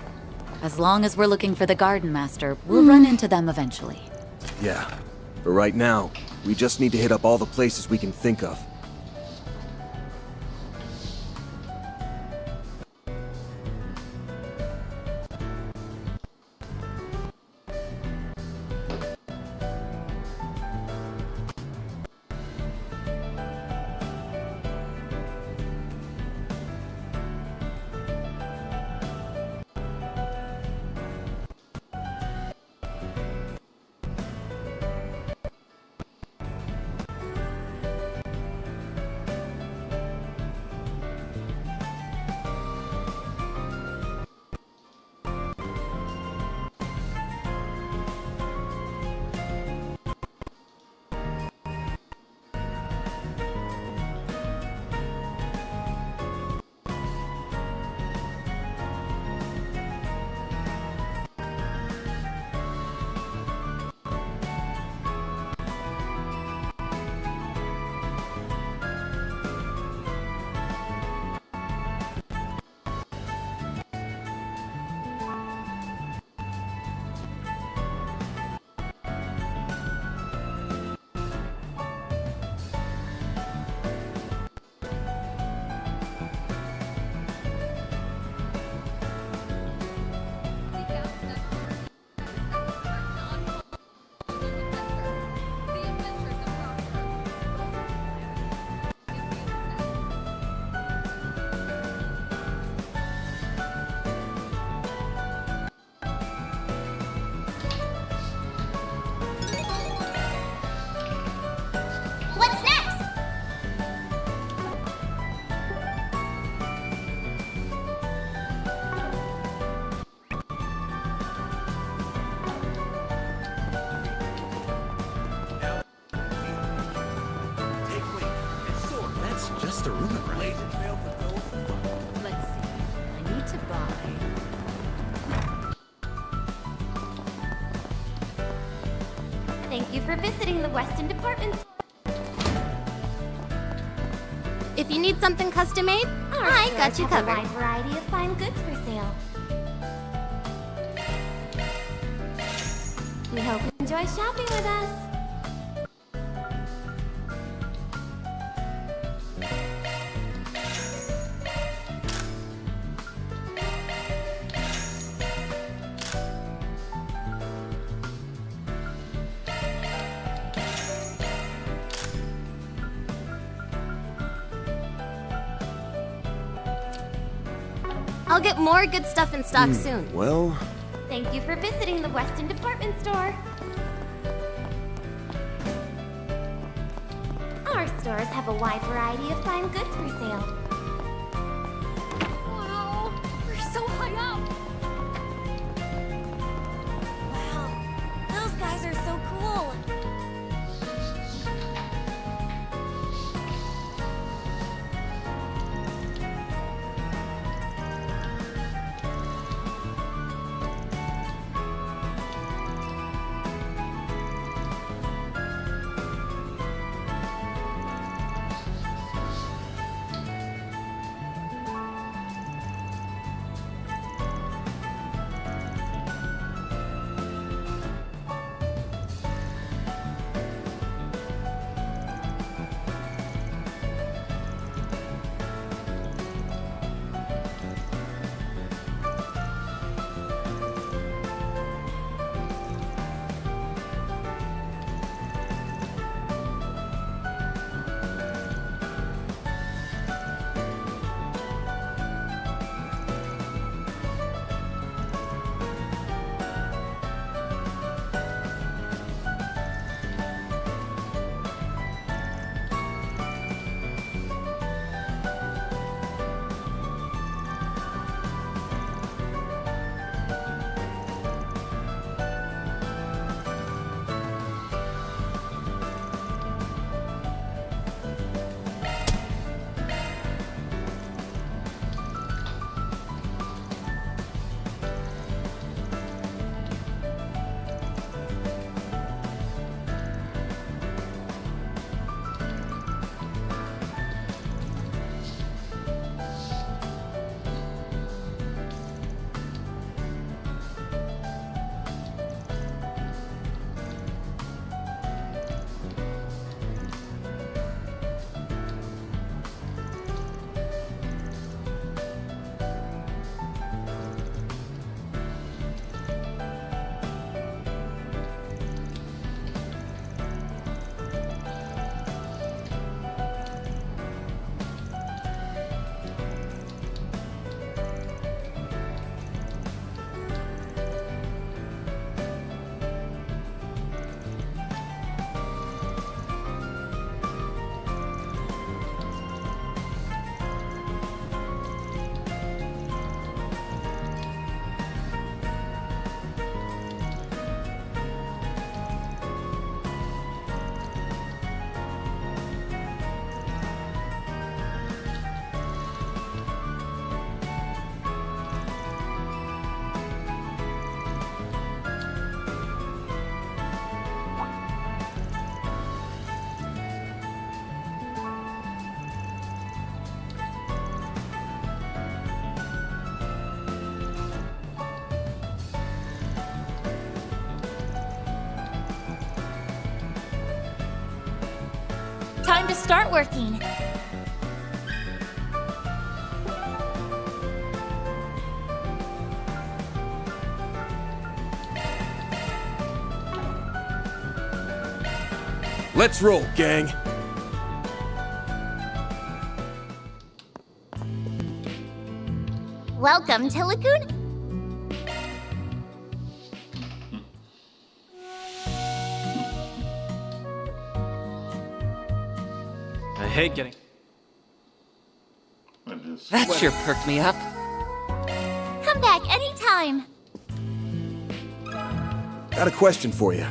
As long as we're looking for the Garden Master, we'll run into them eventually. Yeah, but right now, we just need to hit up all the places we can think of. passed a rumor around. Let's see. I need to buy. Thank you for visiting the Weston Department Store. If you need something custom made, I got you covered. A wide variety of fine goods for sale. We hope you enjoy shopping with us. I'll get more good stuff in stock soon. Well... Thank you for visiting the Weston Department Store. Our stores have a wide variety of fine goods for sale. Wow, we're so high up. Wow, those guys are so cool. Time to start working. Let's roll, gang. Welcome to Lagoon. I hate getting... That sure perked me up. Come back anytime. Got a question for you.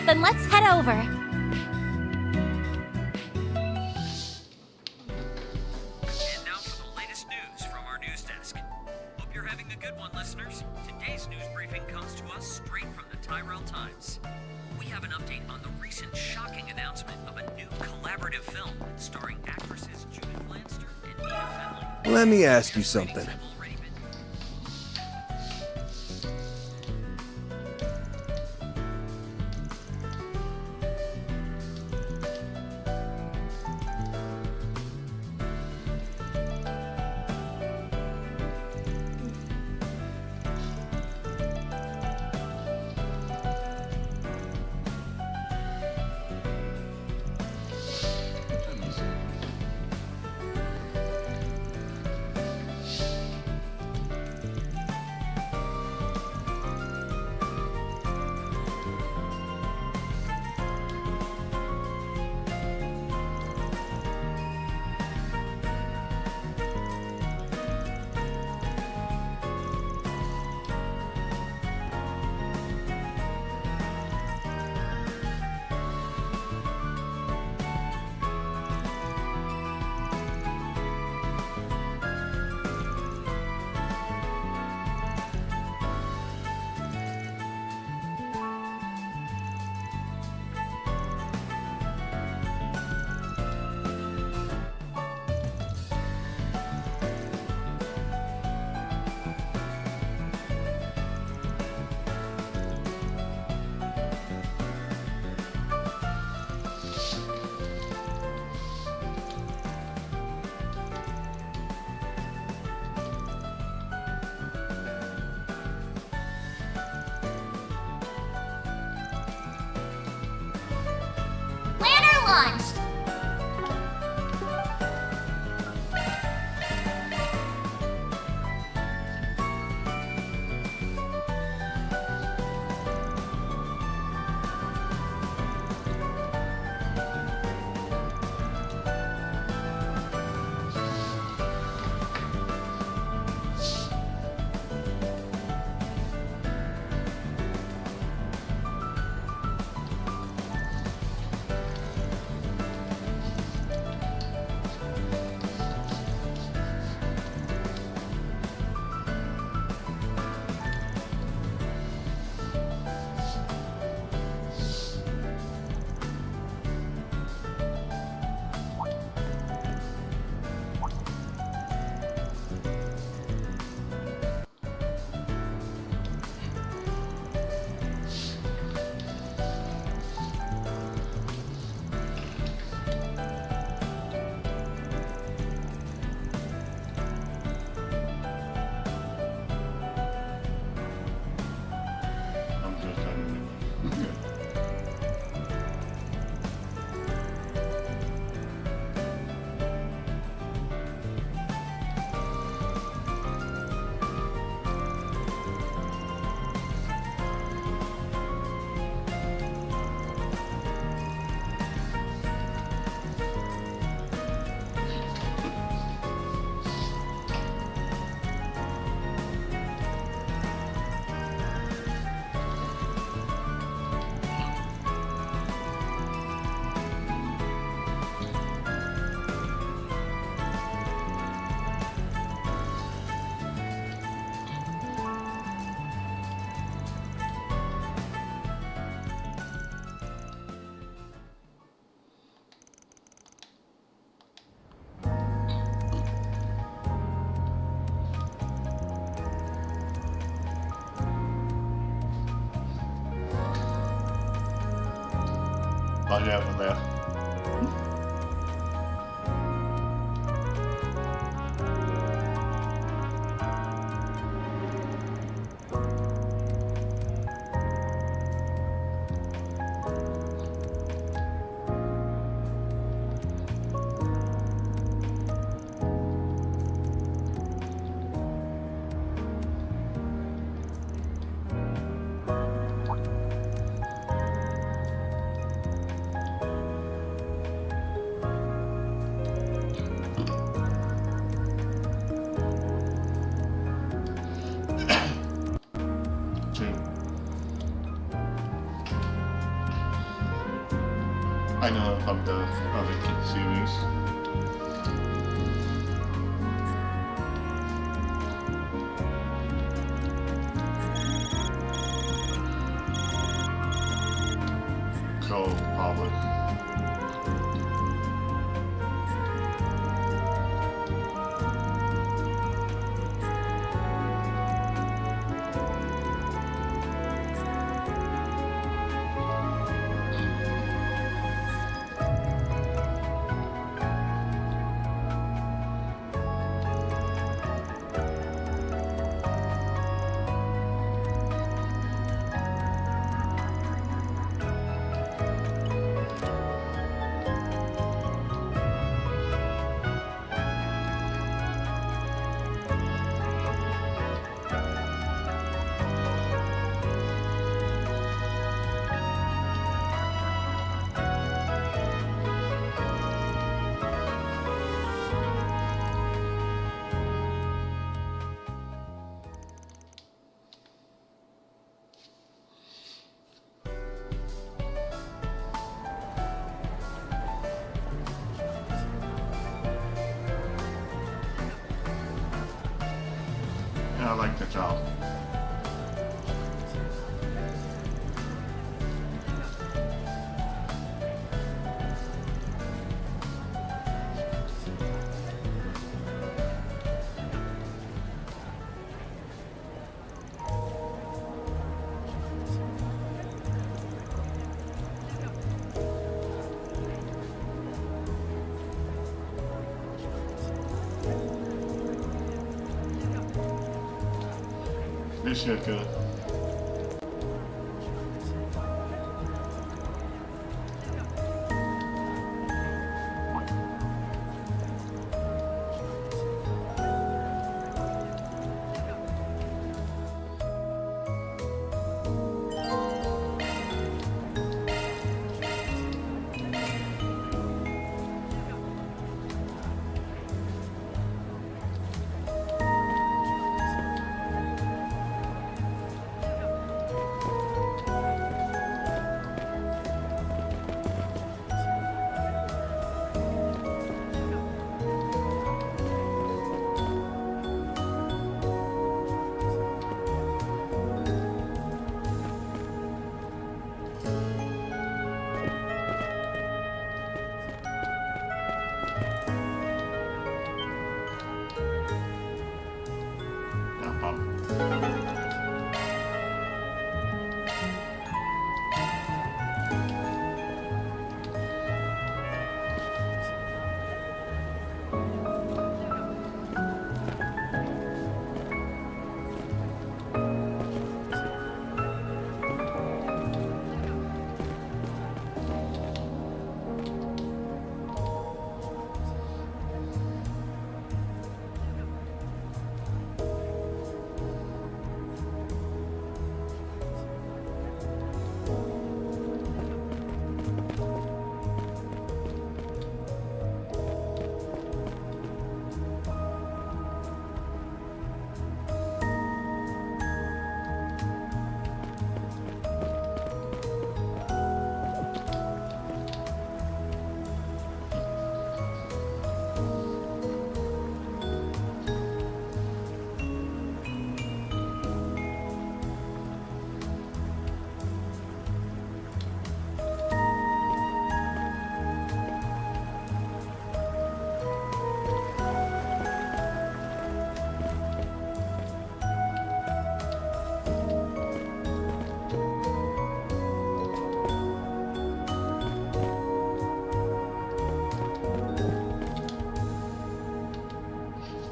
Then let's head over. And now for the latest news from our news desk. Hope you're having a good one, listeners. Today's news briefing comes to us straight from the Tyrell Times. We have an update on the recent shocking announcement of a new collaborative film starring actresses Judith Lanster and Nina Fenley. Let me ask you something. I haven't left. I know from the other kid series. So, probably. I like the job. This should good.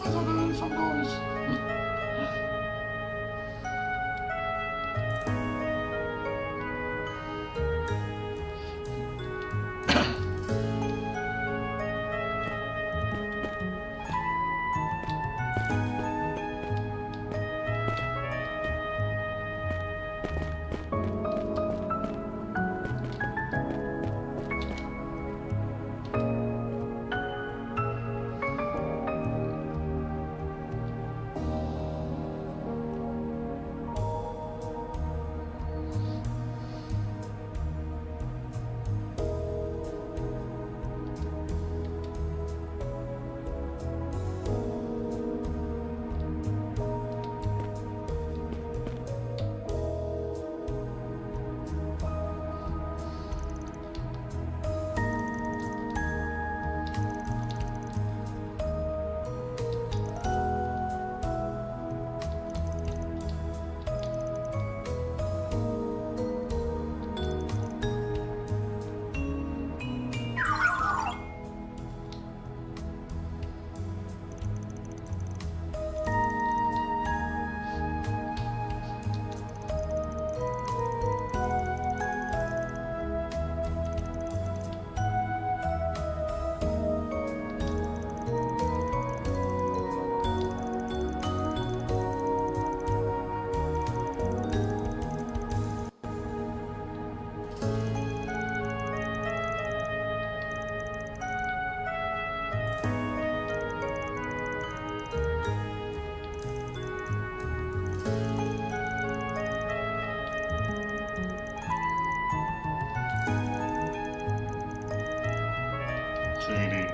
I thought I heard some noise. Shady.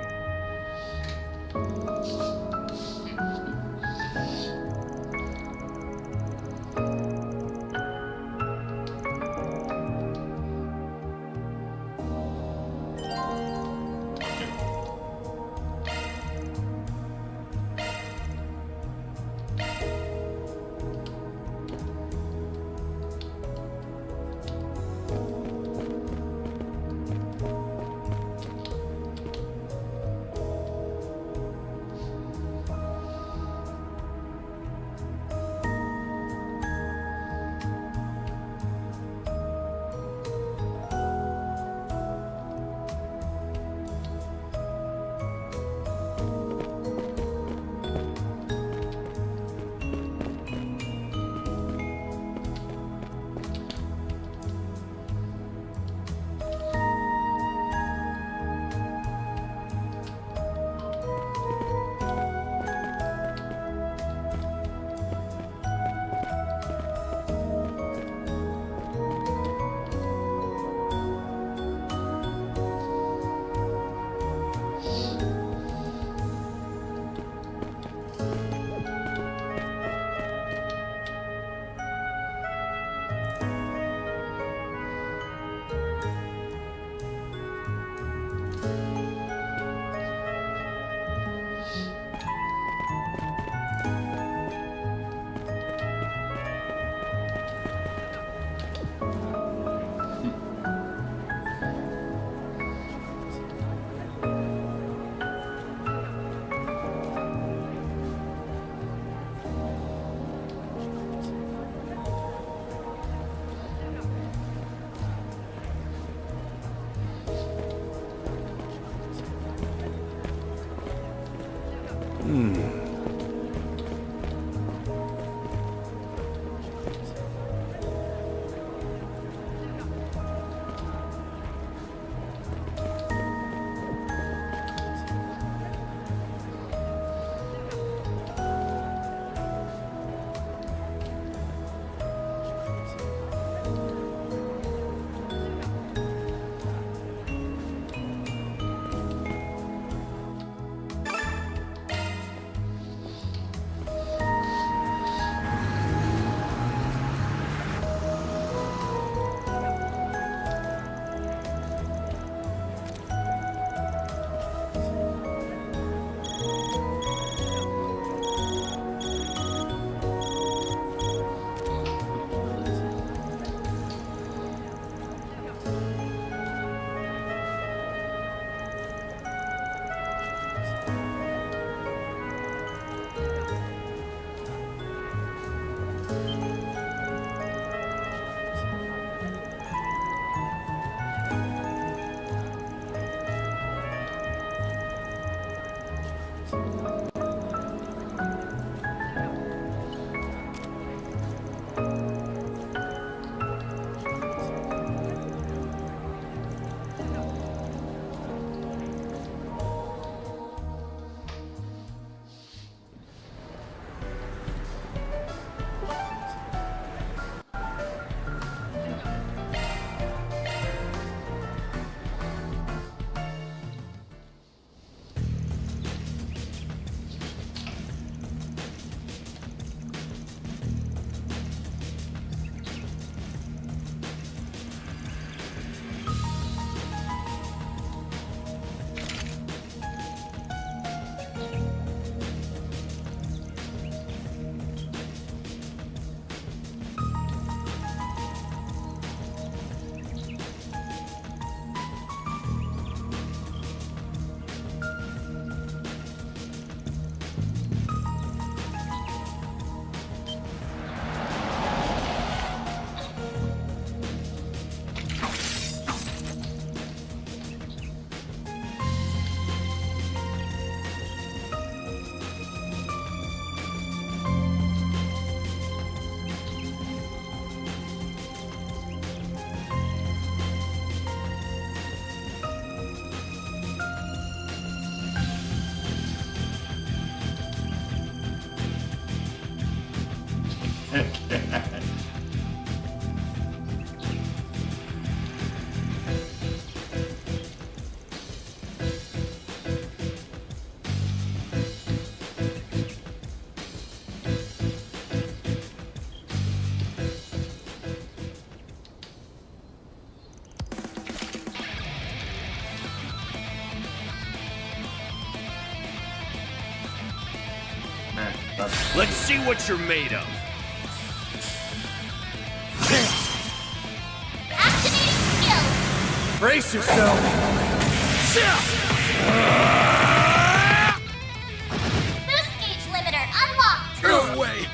Let's see what you're made of. Activating skill. Brace yourself! Boost gauge limiter unlocked. Go away.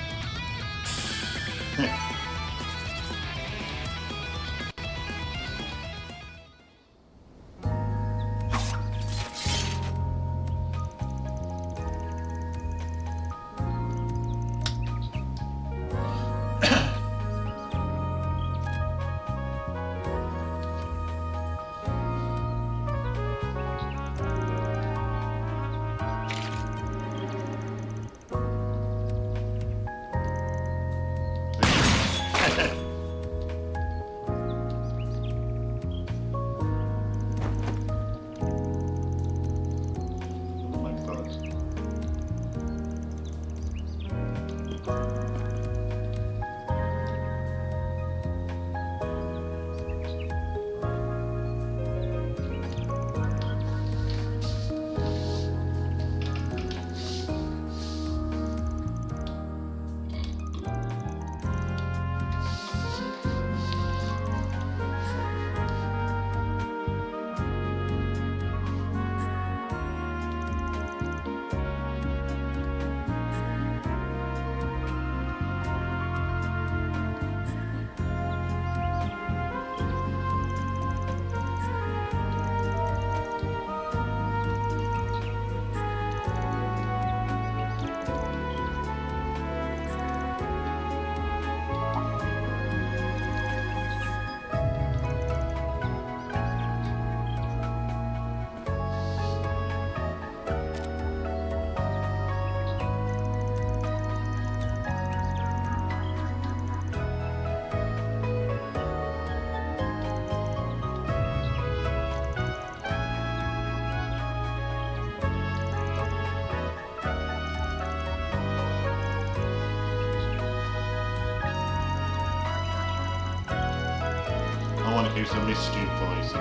I want to hear some mystery voices.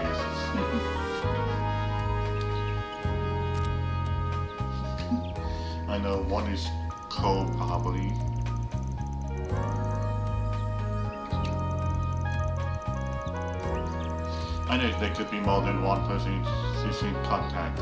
I know one is Cole, probably. I know there could be more than one person who's in contact.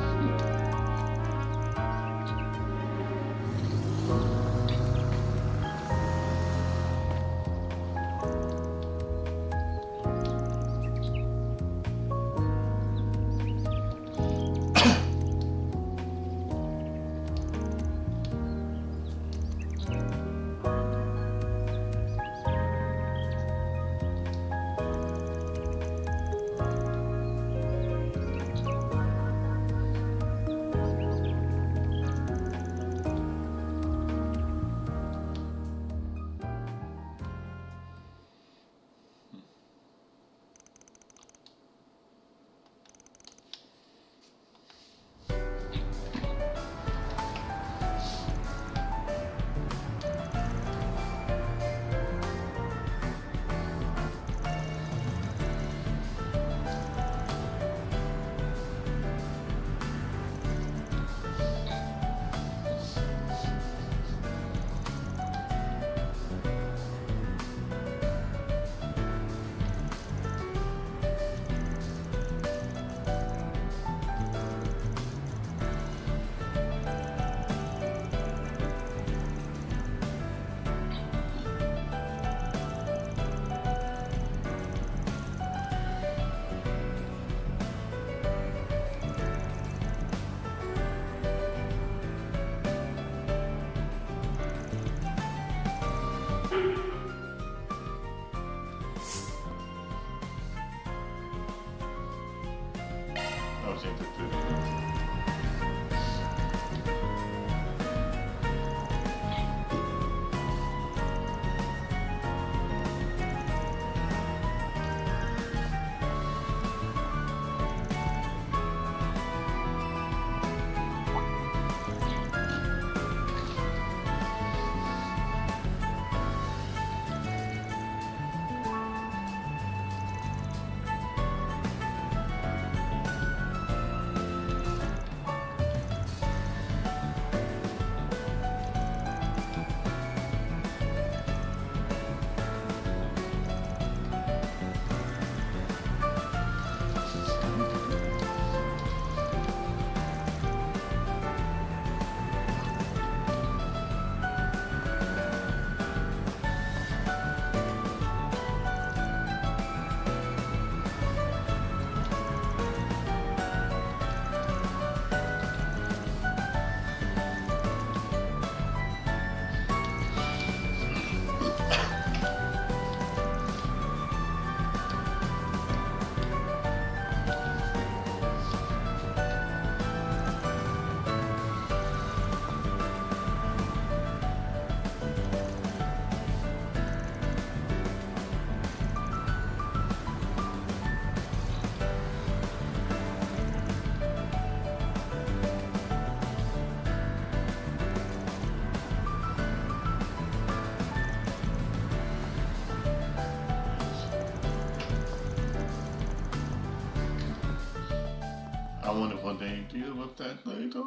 I wonder what they deal with that later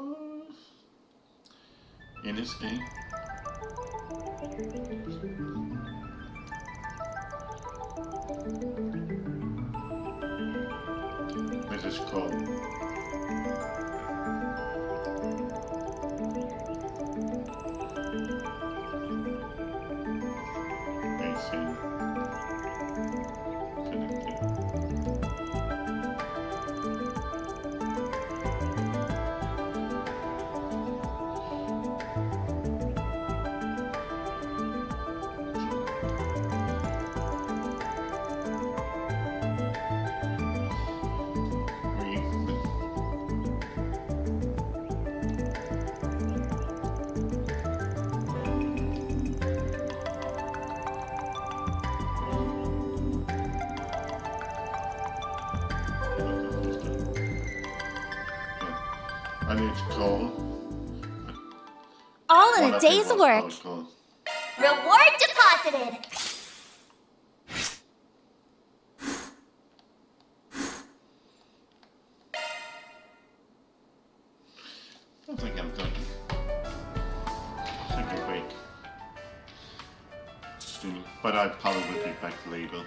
in this game. This is cool. Amazing. I need to call. All in a day's work. Reward deposited. I think I'm done. Take a break soon, but I probably will be back later.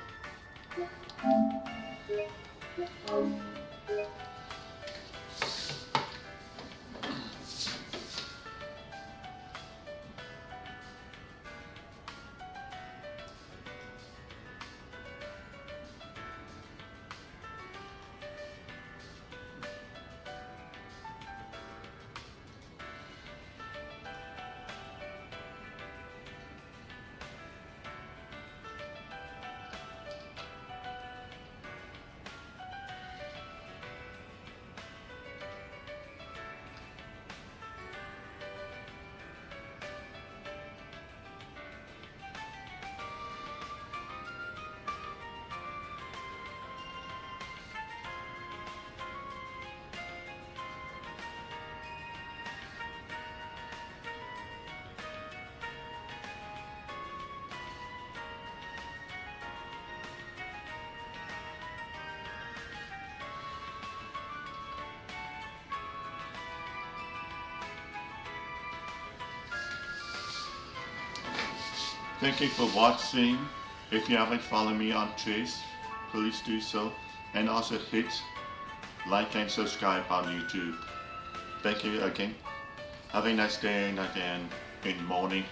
Thank you for watching. If you haven't followed me on Trace, please do so. And also hit like and subscribe on YouTube. Thank you again. Have a nice day and again in the morning.